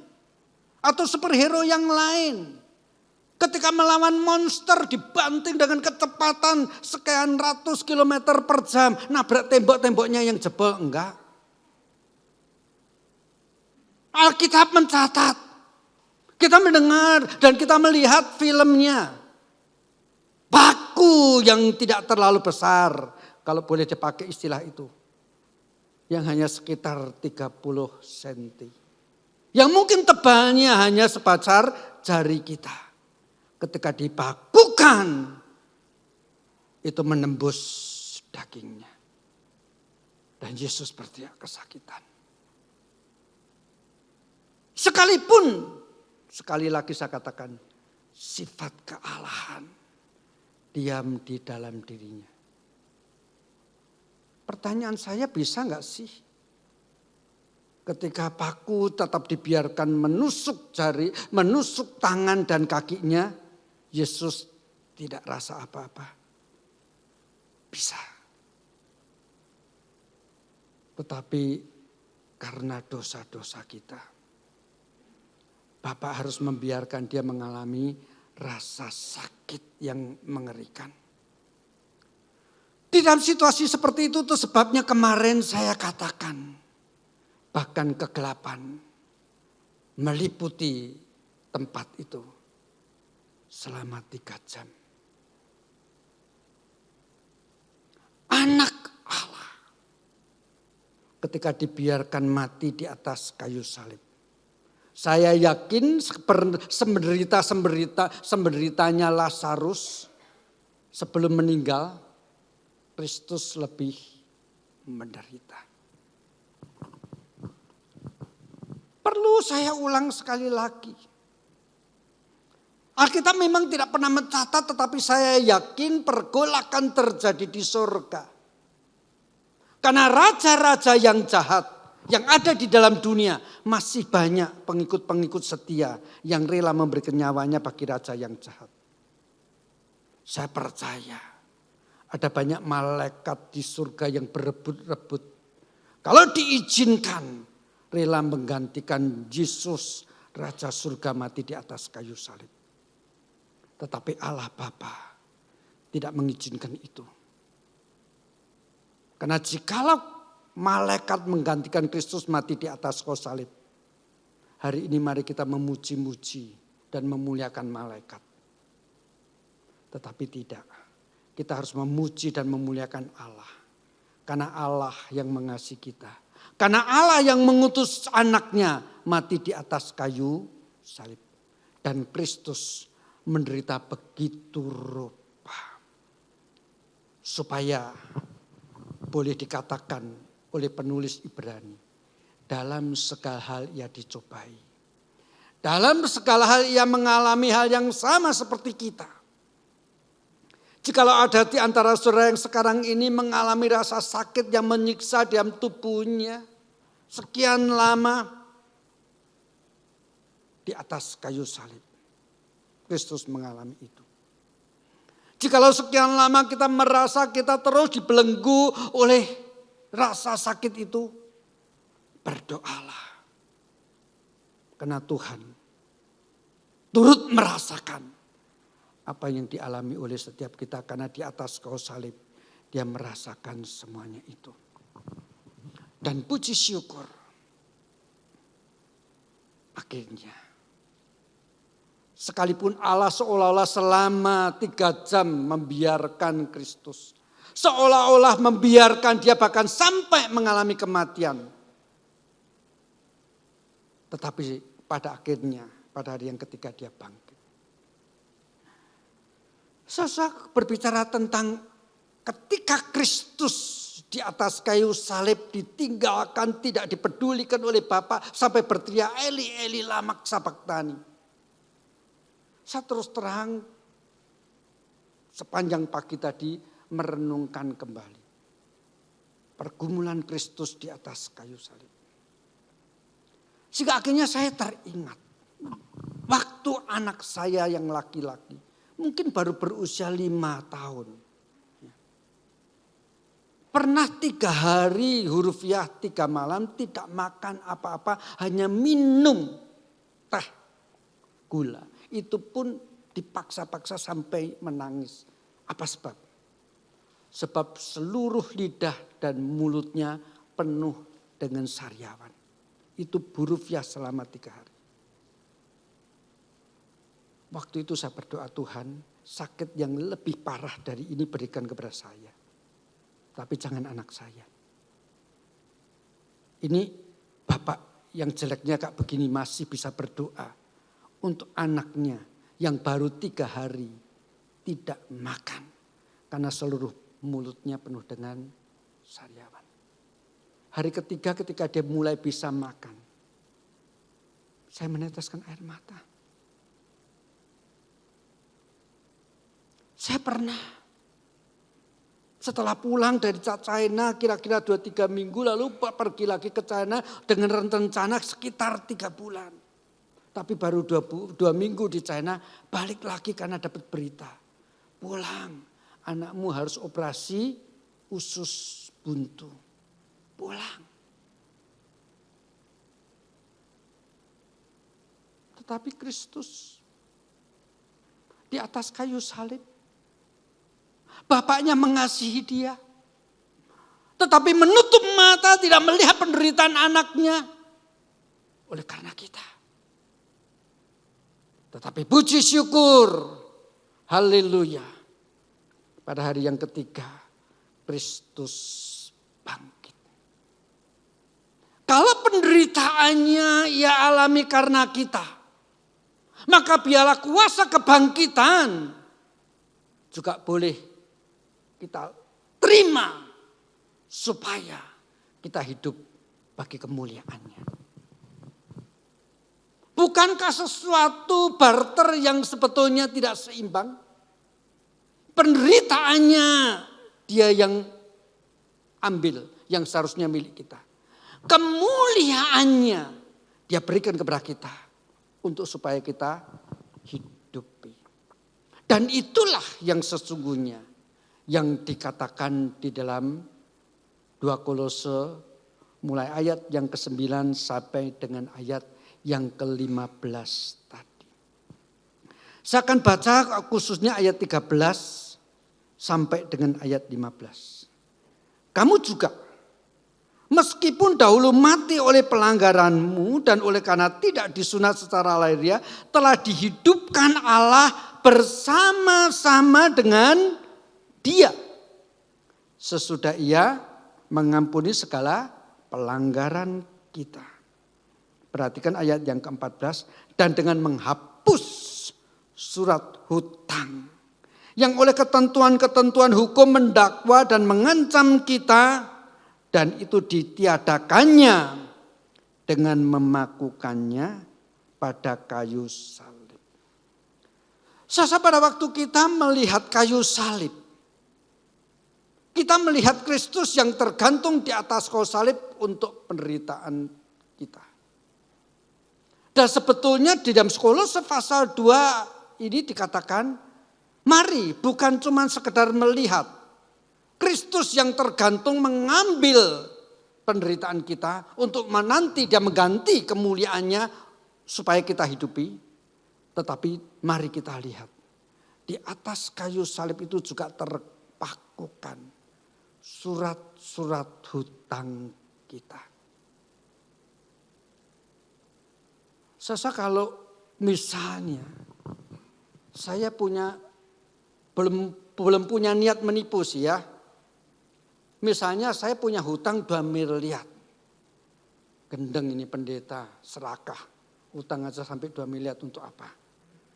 Atau superhero yang lain. Ketika melawan monster dibanting dengan kecepatan sekian ratus kilometer per jam. Nabrak tembok-temboknya yang jebol, enggak. Alkitab mencatat. Kita mendengar dan kita melihat filmnya. Paku yang tidak terlalu besar, kalau boleh dipakai istilah itu. Yang hanya sekitar 30 cm. Yang mungkin tebalnya hanya sebesar jari kita. Ketika dipakukan, itu menembus dagingnya. Dan Yesus berteriak kesakitan. Sekalipun, sekali lagi saya katakan, sifat kealahan diam di dalam dirinya. Pertanyaan saya, bisa enggak sih ketika paku tetap dibiarkan menusuk jari, menusuk tangan dan kakinya, Yesus tidak rasa apa-apa? Bisa. Tetapi karena dosa-dosa kita, Bapak harus membiarkan dia mengalami rasa sakit yang mengerikan. Di dalam situasi seperti itu tuh sebabnya kemarin saya katakan, bahkan kegelapan meliputi tempat itu selama 3 jam. Anak Allah ketika dibiarkan mati di atas kayu salib. Saya yakin semberitanya Lazarus sebelum meninggal, Kristus lebih menderita. Perlu saya ulang sekali lagi. Alkitab memang tidak pernah mencatat, tetapi saya yakin pergolakan terjadi di surga. Karena raja-raja yang jahat yang ada di dalam dunia masih banyak pengikut-pengikut setia yang rela memberikan nyawanya bagi raja yang jahat. Saya percaya ada banyak malaikat di surga yang berebut-rebut. Kalau diizinkan rela menggantikan Yesus Raja surga mati di atas kayu salib. Tetapi Allah Bapa tidak mengizinkan itu. Karena jikalau malaikat menggantikan Kristus mati di atas kayu salib, hari ini mari kita memuji-muji dan memuliakan malaikat. Tetapi tidak. Kita harus memuji dan memuliakan Allah. Karena Allah yang mengasihi kita. Karena Allah yang mengutus anaknya mati di atas kayu salib. Dan Kristus menderita begitu rupa. Supaya boleh dikatakan oleh penulis Ibrani. Dalam segala hal ia dicobai. Dalam segala hal ia mengalami hal yang sama seperti kita. Jikalau ada di antara saudara yang sekarang ini mengalami rasa sakit yang menyiksa dalam tubuhnya sekian lama di atas kayu salib. Kristus mengalami itu. Jikalau sekian lama kita merasa kita terus dibelenggu oleh rasa sakit itu, berdoalah. Karena Tuhan turut merasakan apa yang dialami oleh setiap kita, karena di atas kayu salib dia merasakan semuanya itu. Dan puji syukur, akhirnya sekalipun Allah seolah-olah selama 3 jam membiarkan Kristus, seolah-olah membiarkan dia bahkan sampai mengalami kematian, tetapi pada akhirnya pada hari yang ketiga dia bangkit. Saya berbicara tentang ketika Kristus di atas kayu salib ditinggalkan, tidak dipedulikan oleh Bapa sampai berteriak Eli Eli lama sabachthani. Saya terus terang sepanjang pagi tadi merenungkan kembali pergumulan Kristus di atas kayu salib. Sehingga akhirnya saya teringat waktu anak saya yang laki-laki mungkin baru berusia 5 tahun. Pernah 3 hari hurufiah 3 malam tidak makan apa-apa, hanya minum teh gula. Itu pun dipaksa-paksa sampai menangis. Apa sebab? Sebab seluruh lidah dan mulutnya penuh dengan sariawan. Itu burufnya selama 3 hari. Waktu itu saya berdoa, Tuhan, sakit yang lebih parah dari ini berikan kepada saya. Tapi jangan anak saya. Ini bapak yang jeleknya kayak begini masih bisa berdoa untuk anaknya yang baru 3 hari tidak makan. Karena seluruh mulutnya penuh dengan sariawan. Hari ketiga ketika dia mulai bisa makan, saya meneteskan air mata. Saya pernah setelah pulang dari China kira-kira 2-3 minggu lalu pergi lagi ke China dengan rencana sekitar 3 bulan. Tapi baru 2 minggu di China balik lagi karena dapat berita. Pulang. Anakmu harus operasi usus buntu. Pulang. Tetapi Kristus di atas kayu salib. Bapaknya mengasihi dia. Tetapi menutup mata tidak melihat penderitaan anaknya. Oleh karena kita. Tetapi puji syukur. Haleluya. Pada hari yang ketiga, Kristus bangkit. Kalau penderitaannya ia alami karena kita, maka biarlah kuasa kebangkitan juga boleh kita terima supaya kita hidup bagi kemuliaannya. Bukankah sesuatu barter yang sebetulnya tidak seimbang? Penderitaannya dia yang ambil, yang seharusnya milik kita. Kemuliaannya dia berikan kepada kita untuk supaya kita hidupi. Dan itulah yang sesungguhnya yang dikatakan di dalam 2 Kolose mulai ayat yang ke-9 sampai dengan ayat yang ke-15 tadi. Saya akan baca khususnya ayat 13 sampai dengan ayat 15. Kamu juga meskipun dahulu mati oleh pelanggaranmu dan oleh karena tidak disunat secara lahiriah telah dihidupkan Allah bersama-sama dengan Dia. Sesudah Ia mengampuni segala pelanggaran kita. Perhatikan ayat yang ke-14. Dan dengan menghapus surat hutang yang oleh ketentuan-ketentuan hukum mendakwa dan mengancam kita, dan itu ditiadakannya dengan memakukannya pada kayu salib. Sasa pada waktu kita melihat kayu salib, kita melihat Kristus yang tergantung di atas kayu salib untuk penderitaan kita. Dan sebetulnya di dalam Kolose pasal 2 ini dikatakan, mari bukan cuma sekedar melihat Kristus yang tergantung mengambil penderitaan kita untuk menanti dia mengganti kemuliaannya supaya kita hidupi. Tetapi mari kita lihat di atas kayu salib itu juga terpakukan surat-surat hutang kita. Sasa kalau misalnya saya belum punya niat menipu sih ya. Misalnya saya punya hutang 2 miliar. Gendeng ini pendeta, serakah. Hutang aja sampai 2 miliar untuk apa?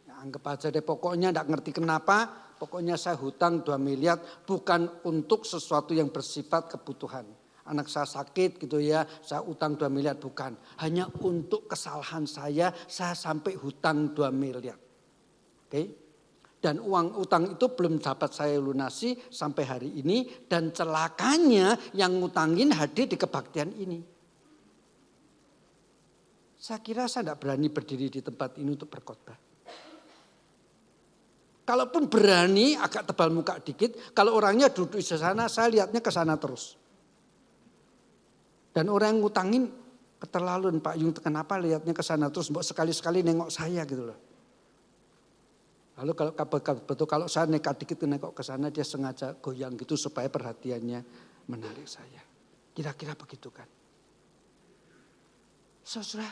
Ya, anggap aja deh pokoknya enggak ngerti kenapa. Pokoknya saya hutang 2 miliar bukan untuk sesuatu yang bersifat kebutuhan. Anak saya sakit gitu ya, saya utang 2 miliar bukan. Hanya untuk kesalahan saya sampai hutang 2 miliar. Oke? Dan uang utang itu belum dapat saya lunasi sampai hari ini. Dan celakanya yang ngutangin hadir di kebaktian ini. Saya kira saya tidak berani berdiri di tempat ini untuk berkhotbah. Kalaupun berani agak tebal muka dikit. Kalau orangnya duduk di sana saya lihatnya ke sana terus. Dan orang yang ngutangin keterlaluan Pak Yung, kenapa lihatnya ke sana terus. Mbok sekali-sekali nengok saya gitu loh. Lalu kalau saya nekat dikit nengok ke sana dia sengaja goyang gitu supaya perhatiannya menarik saya. Kira-kira begitu kan. Saudara,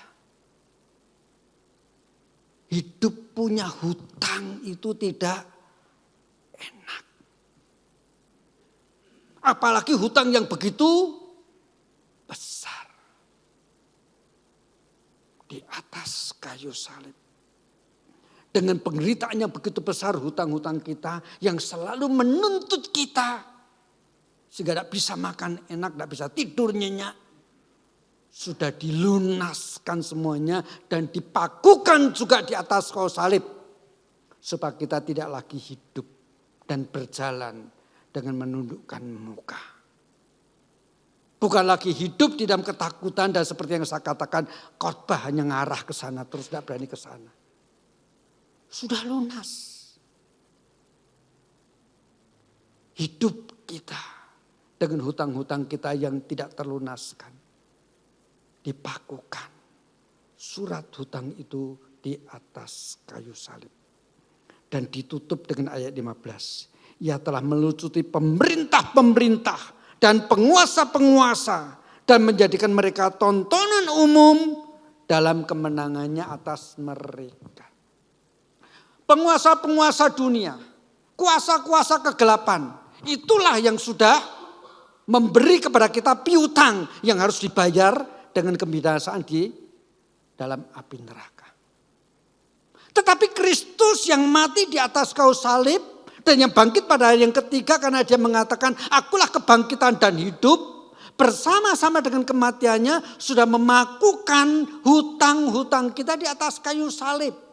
hidup punya hutang itu tidak enak. Apalagi hutang yang begitu besar. Di atas kayu salib. Dengan penderitaan yang begitu besar hutang-hutang kita yang selalu menuntut kita. Sehingga tidak bisa makan enak, tidak bisa tidur nyenyak. Sudah dilunaskan semuanya dan dipakukan juga di atas kayu salib. Supaya kita tidak lagi hidup dan berjalan dengan menundukkan muka. Bukan lagi hidup di dalam ketakutan dan seperti yang saya katakan khotbah hanya ngarah ke sana terus tidak berani ke sana. Sudah lunas. Hidup kita dengan hutang-hutang kita yang tidak terlunaskan. Dipakukan. Surat hutang itu di atas kayu salib. Dan ditutup dengan ayat 15. Ia telah melucuti pemerintah-pemerintah dan penguasa-penguasa. Dan menjadikan mereka tontonan umum dalam kemenangannya atas mereka. Penguasa-penguasa dunia, kuasa-kuasa kegelapan, itulah yang sudah memberi kepada kita piutang yang harus dibayar dengan kebinasaan di dalam api neraka. Tetapi Kristus yang mati di atas kayu salib dan yang bangkit pada hari yang ketiga karena dia mengatakan akulah kebangkitan dan hidup bersama-sama dengan kematiannya sudah memakukan hutang-hutang kita di atas kayu salib.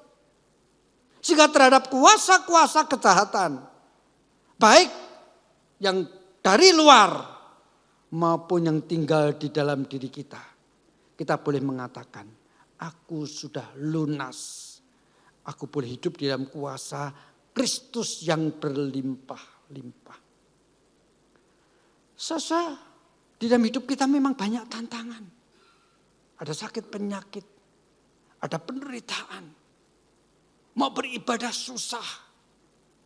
Sehingga terhadap kuasa-kuasa kejahatan, baik yang dari luar maupun yang tinggal di dalam diri kita. Kita boleh mengatakan, aku sudah lunas. Aku boleh hidup di dalam kuasa Kristus yang berlimpah-limpah. Saudara, di dalam hidup kita memang banyak tantangan. Ada sakit penyakit, ada penderitaan. Mau beribadah susah,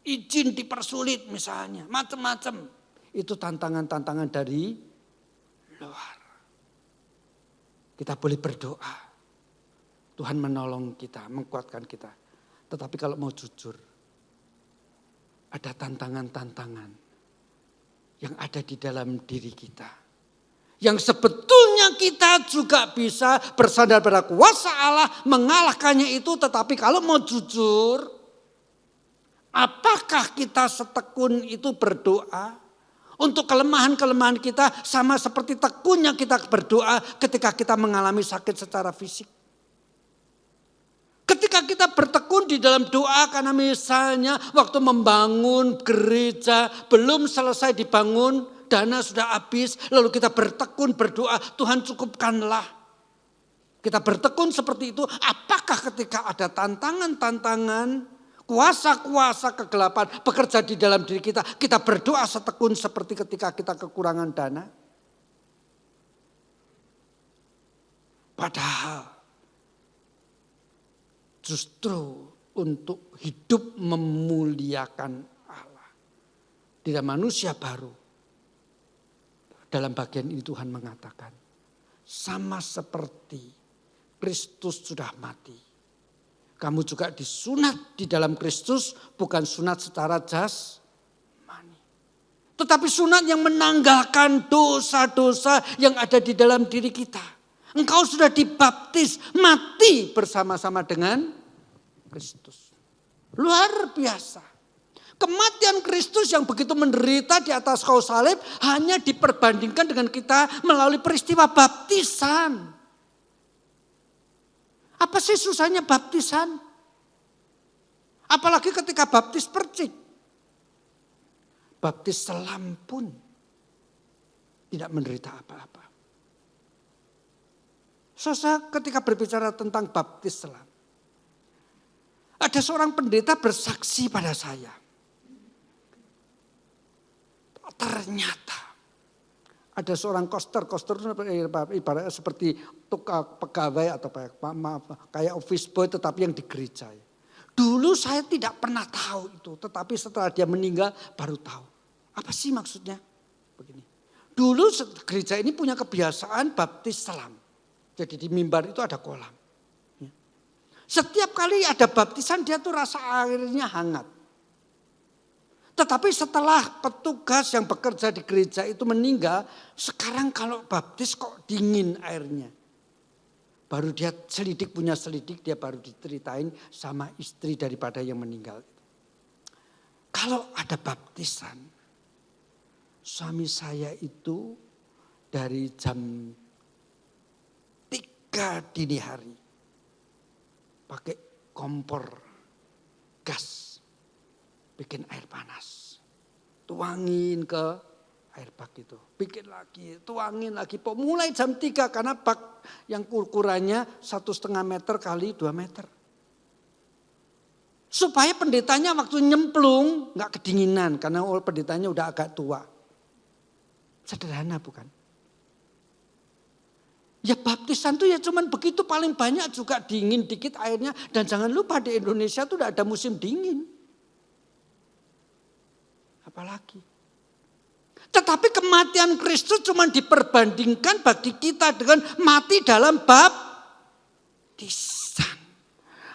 izin dipersulit misalnya, macam-macam. Itu tantangan-tantangan dari luar. Kita boleh berdoa, Tuhan menolong kita, menguatkan kita. Tetapi kalau mau jujur, ada tantangan-tantangan yang ada di dalam diri kita. Yang sebetulnya kita juga bisa bersandar pada kuasa Allah mengalahkannya itu. Tetapi kalau mau jujur, apakah kita setekun itu berdoa? Untuk kelemahan-kelemahan kita sama seperti tekunnya kita berdoa ketika kita mengalami sakit secara fisik. Ketika kita bertekun di dalam doa karena misalnya waktu membangun gereja belum selesai dibangun. Dana sudah habis, lalu kita bertekun berdoa, Tuhan cukupkanlah. Kita bertekun seperti itu, apakah ketika ada tantangan-tantangan, kuasa-kuasa kegelapan bekerja di dalam diri kita, kita berdoa setekun seperti ketika kita kekurangan dana? Padahal justru untuk hidup memuliakan Allah. Tidak manusia baru. Dalam bagian ini Tuhan mengatakan, sama seperti Kristus sudah mati. Kamu juga disunat di dalam Kristus, bukan sunat secara jasmani. Tetapi sunat yang menanggalkan dosa-dosa yang ada di dalam diri kita. Engkau sudah dibaptis, mati bersama-sama dengan Kristus. Luar biasa. Kematian Kristus yang begitu menderita di atas kayu salib hanya diperbandingkan dengan kita melalui peristiwa baptisan. Apa sih susahnya baptisan? Apalagi ketika baptis percik. Baptis selam pun tidak menderita apa-apa. Saudara, ketika berbicara tentang baptis selam, ada seorang pendeta bersaksi pada saya. Ternyata ada seorang koster ibaratnya seperti tukang pegawai atau kayak office boy tetapi yang di gereja. Dulu saya tidak pernah tahu itu, tetapi setelah dia meninggal baru tahu. Apa sih maksudnya? Begini. Dulu gereja ini punya kebiasaan baptis selam. Jadi di mimbar itu ada kolam. Setiap kali ada baptisan dia tuh rasa airnya hangat. Tetapi setelah petugas yang bekerja di gereja itu meninggal, sekarang kalau baptis kok dingin airnya. Baru dia selidik, punya selidik, dia baru diceritain sama istri daripada yang meninggal. Kalau ada baptisan, suami saya itu dari jam 3 dini hari pakai kompor gas, bikin air panas, tuangin ke air bak itu, bikin lagi, tuangin lagi, mulai jam 3 karena bak yang ukurannya 1,5 meter kali 2 meter. Supaya pendetanya waktu nyemplung nggak kedinginan karena pendetanya udah agak tua. Sederhana bukan? Ya baptisan tuh ya cuman begitu, paling banyak juga dingin dikit airnya. Dan jangan lupa di Indonesia tuh udah ada musim dingin. Apalagi. Tetapi kematian Kristus cuman diperbandingkan bagi kita dengan mati dalam baptisan.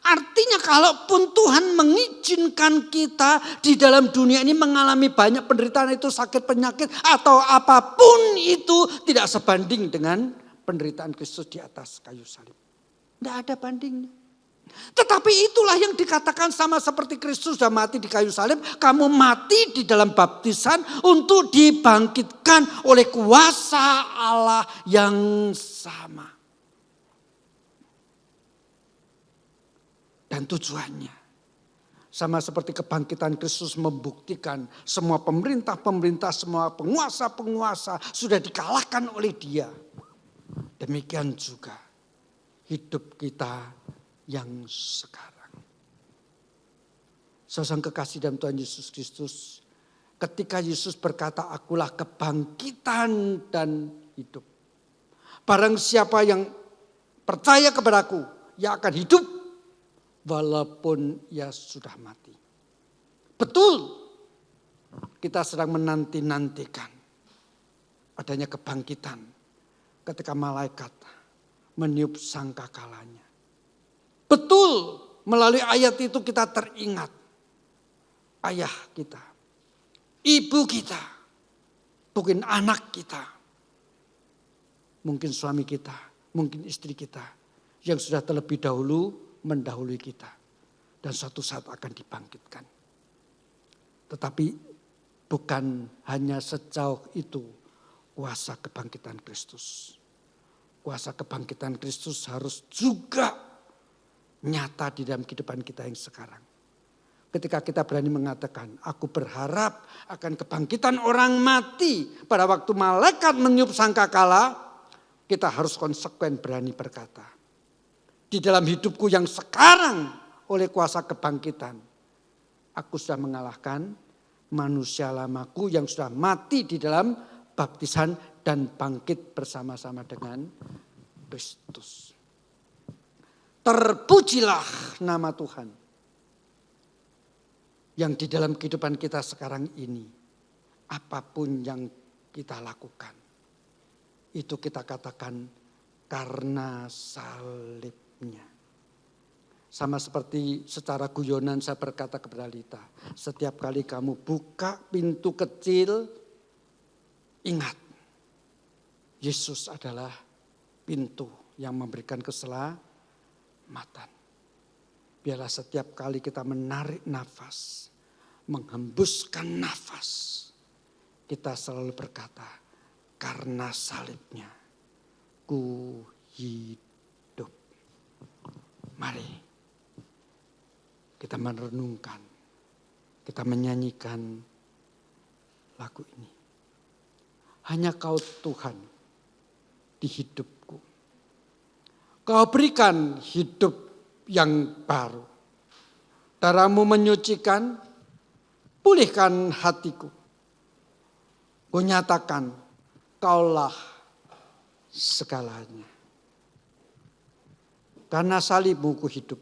Artinya kalaupun Tuhan mengizinkan kita di dalam dunia ini mengalami banyak penderitaan, itu sakit penyakit atau apapun itu, tidak sebanding dengan penderitaan Kristus di atas kayu salib. Tidak ada bandingnya. Tetapi itulah yang dikatakan sama seperti Kristus sudah mati di kayu salib. Kamu mati di dalam baptisan untuk dibangkitkan oleh kuasa Allah yang sama. Dan tujuannya sama seperti kebangkitan Kristus membuktikan semua pemerintah-pemerintah, semua penguasa-penguasa sudah dikalahkan oleh Dia. Demikian juga hidup kita yang sekarang. Saudara kekasih dalam Tuhan Yesus Kristus, ketika Yesus berkata, akulah kebangkitan dan hidup. Barang siapa yang percaya kepadaku, ia akan hidup walaupun ia sudah mati. Betul, kita sedang menanti-nantikan adanya kebangkitan. Ketika malaikat meniup sangkakalanya. Betul, melalui ayat itu kita teringat. Ayah kita, ibu kita, mungkin anak kita, mungkin suami kita, mungkin istri kita. Yang sudah terlebih dahulu mendahului kita. Dan suatu saat akan dibangkitkan. Tetapi bukan hanya sejauh itu kuasa kebangkitan Kristus. Kuasa kebangkitan Kristus harus juga nyata di dalam kehidupan kita yang sekarang. Ketika kita berani mengatakan, aku berharap akan kebangkitan orang mati. Pada waktu malaikat meniup sangkakala, kita harus konsekuen berani berkata, di dalam hidupku yang sekarang oleh kuasa kebangkitan, aku sudah mengalahkan manusia lamaku yang sudah mati di dalam baptisan dan bangkit bersama-sama dengan Kristus. Terpujilah nama Tuhan yang di dalam kehidupan kita sekarang ini, apapun yang kita lakukan, itu kita katakan karena salibnya. Sama seperti secara guyonan saya berkata kepada Lita, setiap kali kamu buka pintu kecil, ingat, Yesus adalah pintu yang memberikan keselamatan. Biarlah setiap kali kita menarik nafas, menghembuskan nafas, kita selalu berkata, karena salibnya ku hidup. Mari kita merenungkan, kita menyanyikan lagu ini. Hanya Kau Tuhan di hidupku. Kau berikan hidup yang baru. Darah-Mu menyucikan, pulihkan hatiku. Ku nyatakan, Kaulah segalanya. Karena salib-Mu ku hidup.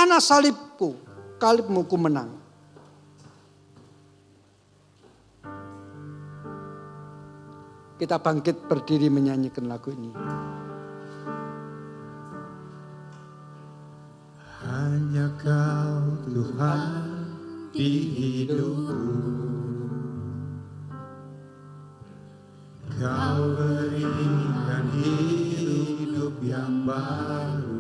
ana salibmu ku menang. Kita bangkit berdiri menyanyikan lagu ini. Hanya Kau Tuhan di hidupku, Kau berikan hidup yang baru.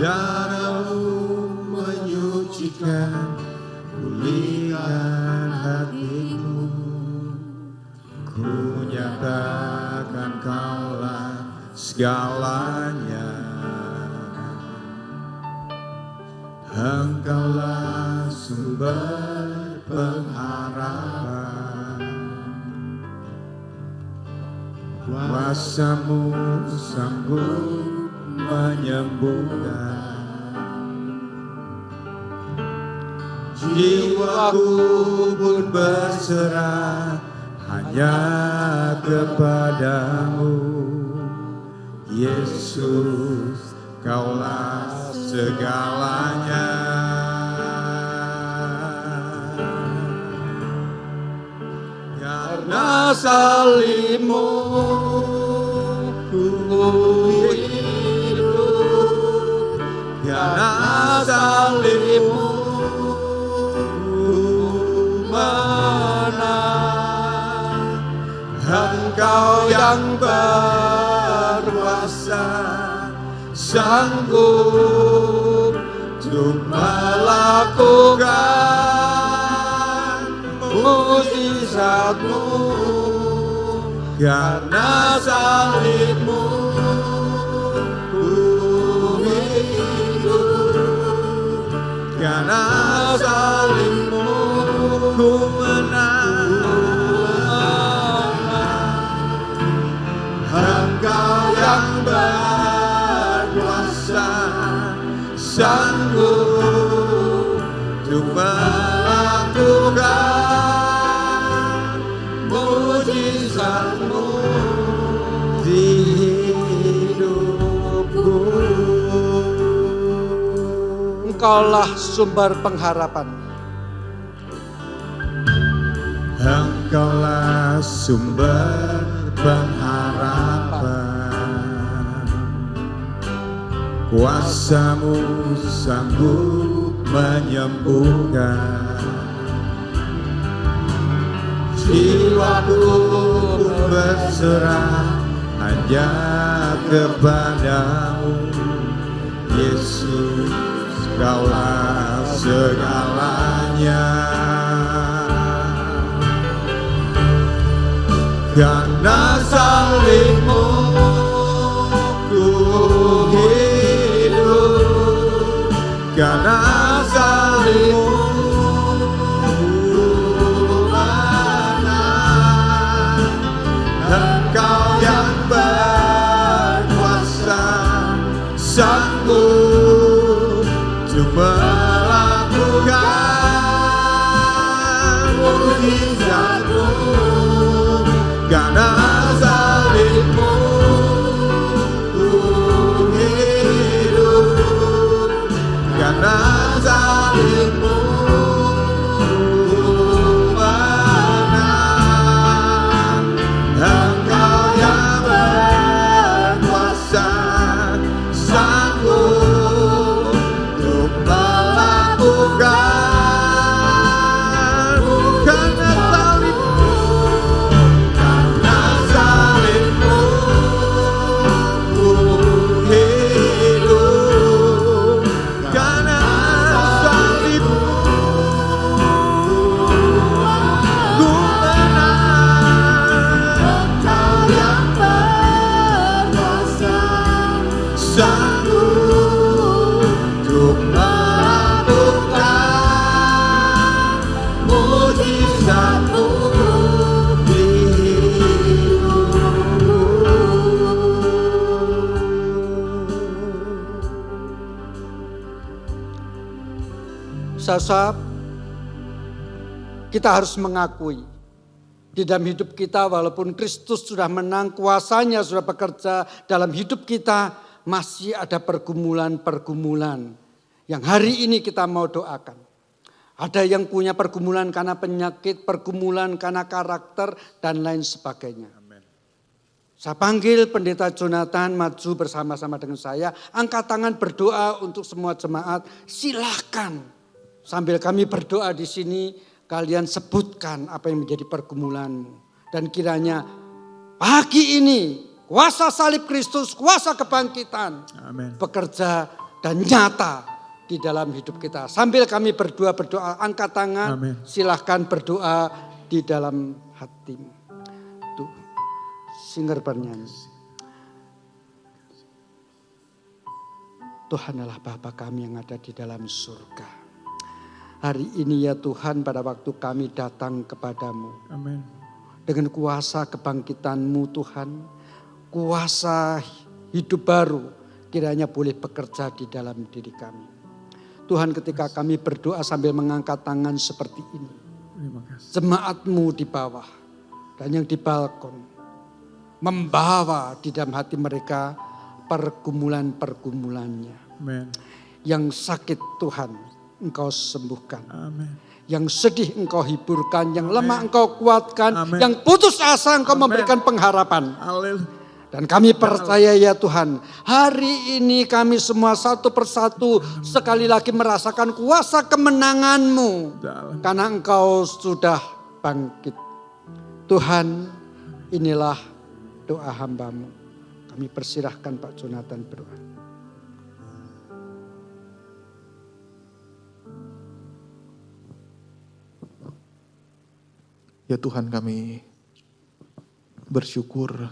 Darah-Mu menyucikan, pulihkan hatiku. Ku nyatakan Kaulah segalanya. Engkaulah sumber pengharapan. Kuasa-Mu sanggup menyembuhkan. Jiwaku pun berserah hanya kepadamu. Yesus, Kaulah segalanya. Karena salib-Mu ku hidup, karena salib-Mu menang. Engkau yang berkuasa, sanggup untuk melakukan mukjizat-Mu. Karena salib-Mu ku hidup, karena salib-Mu ku menang. Engkau yang berkuasa, sanggup untuk melakukan mukjizat-Mu di hidupku. Engkaulah sumber pengharapan. Engkaulah sumber pengharapan. Kuasa-Mu sanggup menyembuhkan. Jiwaku berserah hanya kepadamu. Yesus, Kaulah segalanya. Karena salib-Mu ku hidup, karena salib-Mu ku menang. Engkau yang berkuasa, sanggup untuk melakukan mukjizat-Mu. Karena salib-Mu ku hidup, karena salib-Mu ku menang. Engkau yang berkuasa, sanggup untuk melakukan. Karena salib-Mu, karena salib-Mu ku hidup, karena salib-Mu ku menang. Engkau yang berkuasa, sanggup untuk melakukan mukjizat-Mu di hidupku. Saudara, kita harus mengakui di dalam hidup kita walaupun Kristus sudah menang, kuasanya sudah bekerja dalam hidup kita, masih ada pergumulan-pergumulan yang hari ini kita mau doakan. Ada yang punya pergumulan karena penyakit, pergumulan karena karakter, dan lain sebagainya. Saya panggil Pendeta Jonathan maju bersama-sama dengan saya. Angkat tangan berdoa untuk semua jemaat. Silakan. Sambil kami berdoa di sini, kalian sebutkan apa yang menjadi pergumulanmu. Dan kiranya pagi ini kuasa salib Kristus, kuasa kebangkitan bekerja dan nyata di dalam hidup kita. Sambil kami berdoa, angkat tangan, silahkan berdoa di dalam hatimu. Tuh, singer bernyanyi. Tuhan adalah Bapa kami yang ada di dalam surga. Hari ini ya Tuhan, pada waktu kami datang kepadamu. Dengan kuasa kebangkitan-Mu Tuhan, kuasa hidup baru kiranya boleh bekerja di dalam diri kami. Tuhan, ketika kami berdoa sambil mengangkat tangan seperti ini, jemaat-Mu di bawah dan yang di balkon membawa di dalam hati mereka pergumulan-pergumulannya. Yang sakit Tuhan Engkau sembuhkan. Yang sedih Engkau hiburkan, yang lemah Engkau kuatkan, yang putus asa Engkau memberikan pengharapan. Dan kami percaya ya Tuhan, hari ini kami semua satu persatu sekali lagi merasakan kuasa kemenangan-Mu. Karena Engkau sudah bangkit. Tuhan, inilah doa hamba-Mu. Kami persilahkan Pak Jonathan berdoa. Ya Tuhan, kami bersyukur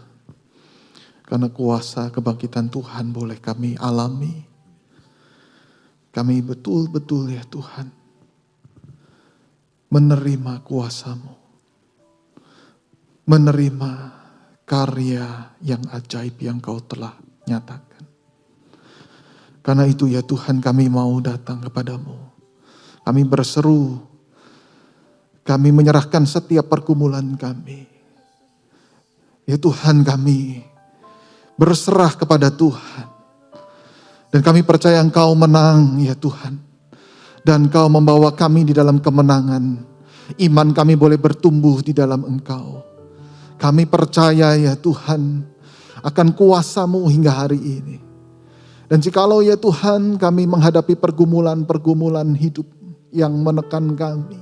karena kuasa kebangkitan Tuhan boleh kami alami. Kami betul-betul ya Tuhan menerima kuasa-Mu. Menerima karya yang ajaib yang Kau telah nyatakan. Karena itu ya Tuhan, kami mau datang kepadamu. Kami berseru, kami menyerahkan setiap pergumulan kami. Ya Tuhan, kami berserah kepada Tuhan. Dan kami percaya Engkau menang ya Tuhan. Dan Engkau membawa kami di dalam kemenangan. Iman kami boleh bertumbuh di dalam Engkau. Kami percaya ya Tuhan akan kuasa-Mu hingga hari ini. Dan jikalau ya Tuhan kami menghadapi pergumulan-pergumulan hidup yang menekan kami.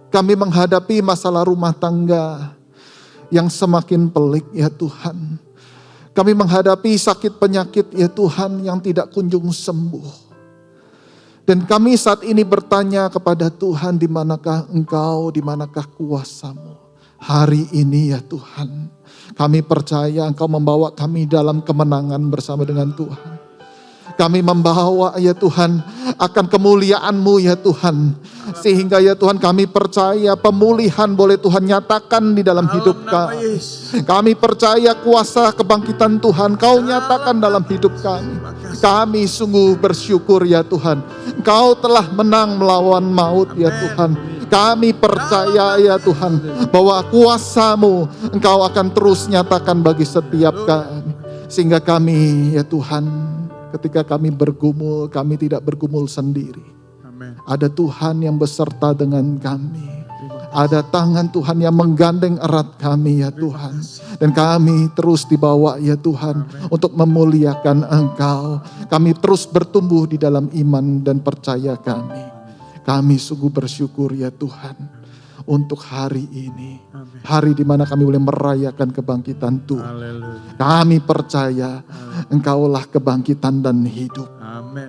Kami menghadapi masalah rumah tangga yang semakin pelik ya Tuhan. Kami menghadapi sakit penyakit ya Tuhan yang tidak kunjung sembuh. Dan kami saat ini bertanya kepada Tuhan, di manakah Engkau, di manakah kuasa-Mu. Hari ini ya Tuhan, kami percaya Engkau membawa kami dalam kemenangan bersama dengan Tuhan. Kami membawa ya Tuhan akan kemuliaan-Mu ya Tuhan. Sehingga ya Tuhan kami percaya pemulihan boleh Tuhan nyatakan di dalam hidup kami. Kami percaya kuasa kebangkitan Tuhan Kau nyatakan dalam hidup kami. Kami sungguh bersyukur ya Tuhan. Engkau telah menang melawan maut ya Tuhan. Kami percaya ya Tuhan bahwa kuasa-Mu Engkau akan terus nyatakan bagi setiap kami. Sehingga kami ya Tuhan, ketika kami bergumul, kami tidak bergumul sendiri. Ada Tuhan yang beserta dengan kami. Ada tangan Tuhan yang menggandeng erat kami ya Tuhan. Dan kami terus dibawa ya Tuhan untuk memuliakan Engkau. Kami terus bertumbuh di dalam iman dan percaya kami. Kami sungguh bersyukur ya Tuhan untuk hari ini. Hari di mana kami boleh merayakan kebangkitan Tuhan. Kami percaya Engkaulah kebangkitan dan hidup.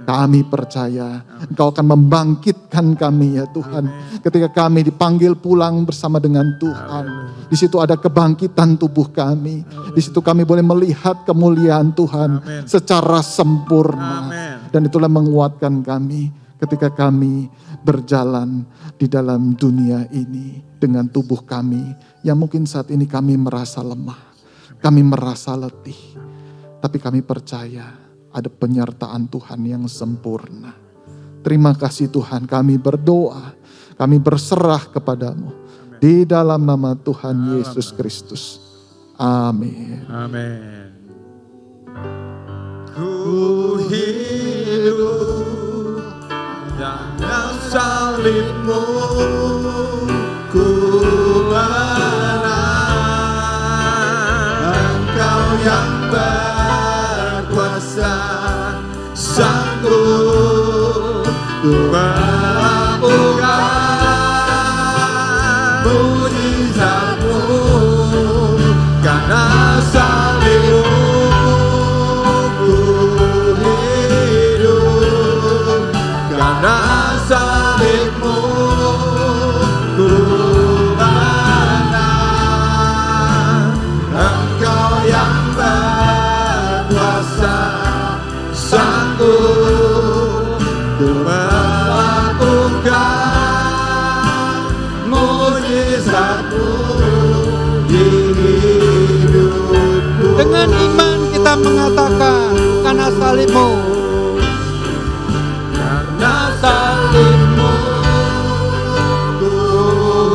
Kami percaya Engkau akan membangkitkan kami ya Tuhan. Ketika kami dipanggil pulang bersama dengan Tuhan. Di situ ada kebangkitan tubuh kami. Di situ kami boleh melihat kemuliaan Tuhan secara sempurna. Dan itulah menguatkan kami ketika kami berjalan di dalam dunia ini dengan tubuh kami yang mungkin saat ini kami merasa lemah, kami merasa letih, tapi kami percaya ada penyertaan Tuhan yang sempurna. Terima kasih Tuhan, kami berdoa, kami berserah kepadamu di dalam nama Tuhan Yesus Kristus. Amin. Amin. Ku sanggup untuk melakukan mujizat-Mu, karena salib-Mu ku hidup, karena salib-Mu ku menang. Engkau yang berkuasa, sanggup untuk melakukan mujizat-Mu di hidupku. Dengan iman kita mengatakan, karena salib-Mu, Karena salib-Mu ku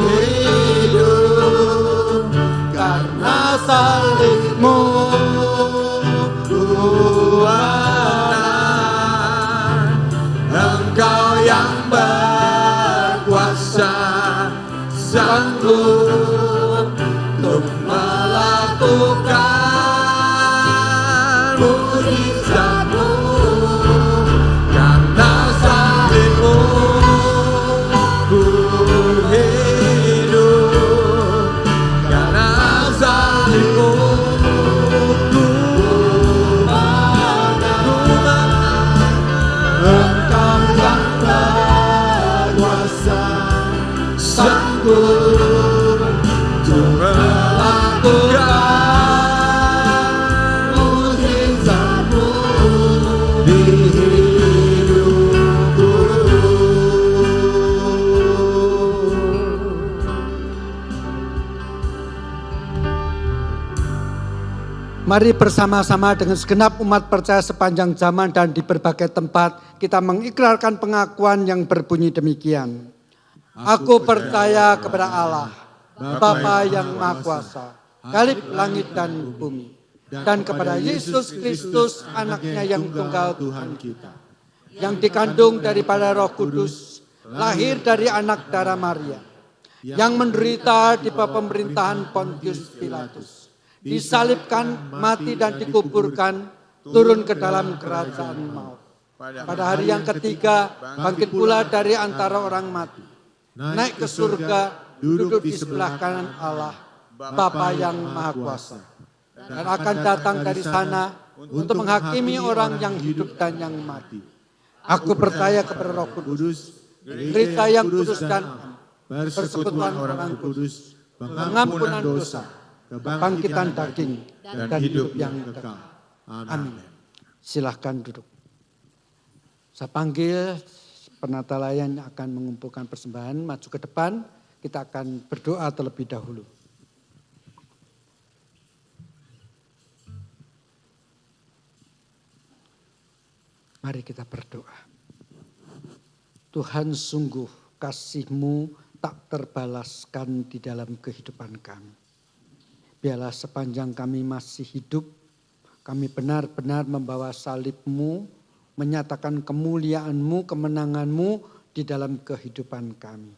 hidup, karena salib-Mu ku menang. Engkau yang berkuasa, sanggup untuk melakukan mujizat-Mu, karena salib-Mu ku hidup, karena salib-Mu ku menang. Engkau yang berkuasa, sanggup untuk melakukan mujizat-Mu di hidupku. mari bersama-sama dengan segenap umat percaya sepanjang zaman dan di berbagai tempat kita mengikrarkan pengakuan yang berbunyi demikian. Aku percaya kepada Allah, Bapa yang Maha Kuasa, Khalif langit dan bumi, dan kepada Yesus Kristus, anaknya yang tunggal Tuhan kita, yang dikandung daripada Roh Kudus, lahir dari anak darah Maria, yang menderita di bawah pemerintahan Pontius Pilatus, disalibkan, mati dan dikuburkan, turun ke dalam kerajaan maut. Pada hari yang ketiga, bangkit pula dari antara orang mati, naik ke surga, duduk di sebelah kanan Allah, Bapa yang Maha Kuasa, dan akan datang dari sana untuk menghakimi orang yang hidup dan yang mati. Aku percaya kepada Roh Kudus, gereja yang kudus dan persekutuan orang kudus, pengampunan dosa, kebangkitan daging, dan hidup yang kekal. Amin. Silahkan duduk. Saya panggil penata layan yang akan mengumpulkan persembahan maju ke depan. Kita akan berdoa terlebih dahulu. Mari kita berdoa. Tuhan, sungguh kasih-Mu tak terbalaskan di dalam kehidupan kami. Biarlah sepanjang kami masih hidup, kami benar-benar membawa salib-Mu, menyatakan kemuliaan-Mu, kemenangan-Mu di dalam kehidupan kami.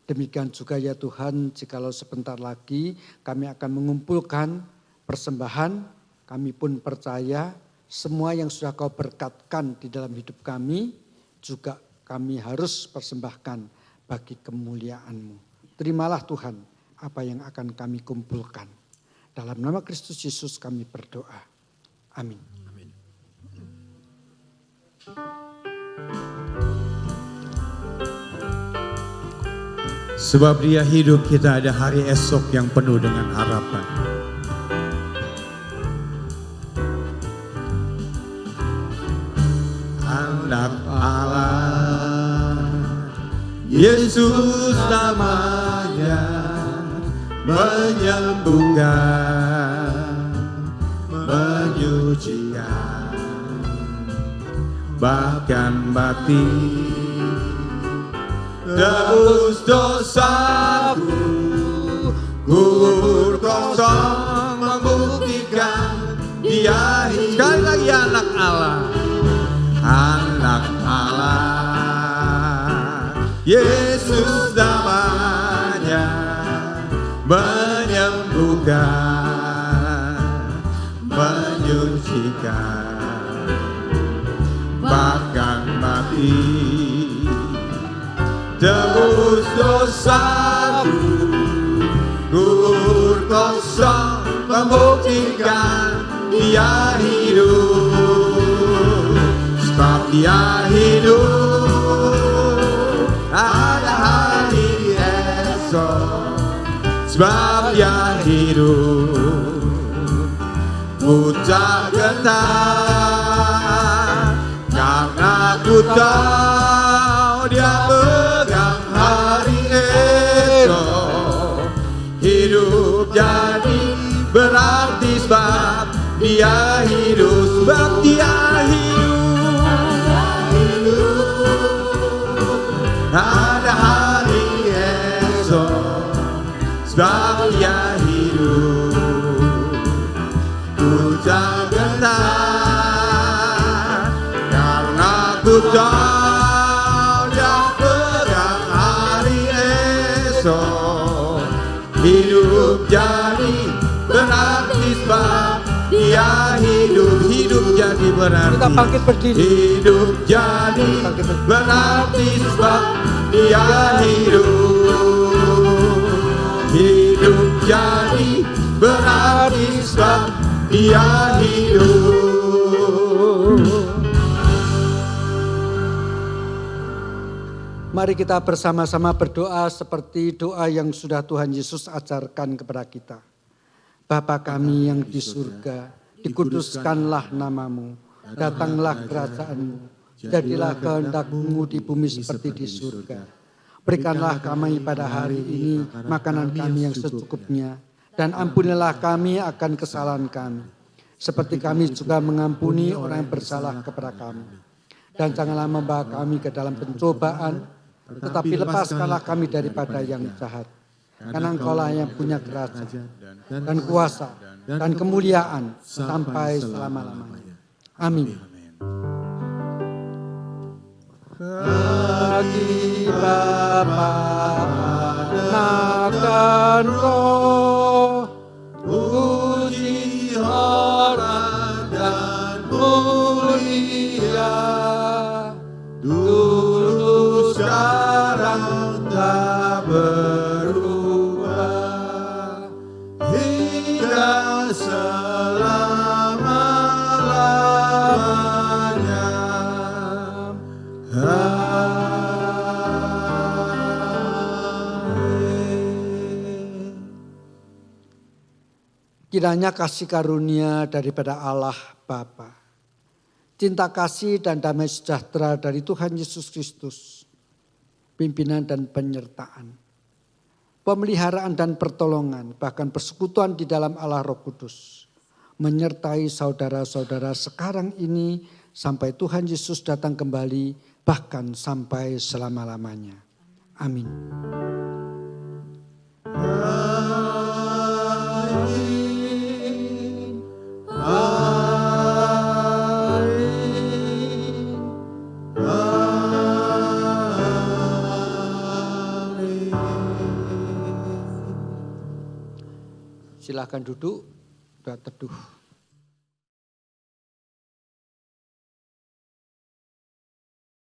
Demikian juga ya Tuhan, jikalau sebentar lagi kami akan mengumpulkan persembahan, kami pun percaya semua yang sudah Kau berkatkan di dalam hidup kami, juga kami harus persembahkan bagi kemuliaan-Mu. Terimalah Tuhan apa yang akan kami kumpulkan. Dalam nama Kristus Yesus kami berdoa. Amin. Sebab Dia hidup, kita ada hari esok yang penuh dengan harapan. Anak Allah, Yesus namanya, menyembuhkan, menyucikan, bahkan mati. Tebus dosaku, kubur kosong membuktikan Dia hidup. Sekali lagi anak Allah, anak Allah, Yesus namanya, menyembuhkan, menyucikan, bahkan mati. Tebus dosaku, kubur kosong membuktikan Dia hidup. Sebab Dia hidup, ada hari esok. Sebab Dia hidup, ku tak gentar, karena ku tahu Dia pegang hari esok. Hidup jadi berarti sebab Dia hidup, sebab Dia hidup. Ada hari esok, sebab Dia hidup. Ku tak gentar, karena ku tahu Dia pegang hari esok. Hidup jadi berarti sebab Dia hidup. Hidup jadi berarti. Kita bangkit berdiri. Hidup jadi berarti sebab Dia hidup. Hidup jadi berarti sebab Dia hidup. Mari kita bersama-sama berdoa seperti doa yang sudah Tuhan Yesus ajarkan kepada kita. Bapa kami yang di surga, dikuduskanlah namamu, datanglah kerajaanmu, jadilah kehendak-Mu di bumi seperti di surga. Berikanlah kami pada hari ini makanan kami yang secukupnya, dan ampunilah kami akan kesalahan kami, seperti kami juga mengampuni orang yang bersalah kepada kami. Dan janganlah membawa kami ke dalam pencobaan, tetapi lepaskanlah kami daripada yang jahat. Karena Engkaulah yang punya kerajaan dan kuasa dan kemuliaan sampai selama-lamanya. Amin. Bagi Bapa, Anak dan Roh, puji, hormat dan mulia, dulu sekarang tak berubah, hingga selama-lamanya. Kiranya kasih karunia daripada Allah Bapa, cinta kasih dan damai sejahtera dari Tuhan Yesus Kristus, pimpinan dan penyertaan, pemeliharaan dan pertolongan, bahkan persekutuan di dalam Allah Roh Kudus, menyertai saudara-saudara sekarang ini sampai Tuhan Yesus datang kembali, bahkan sampai selama-lamanya. Amin. Silakan duduk, doa teduh.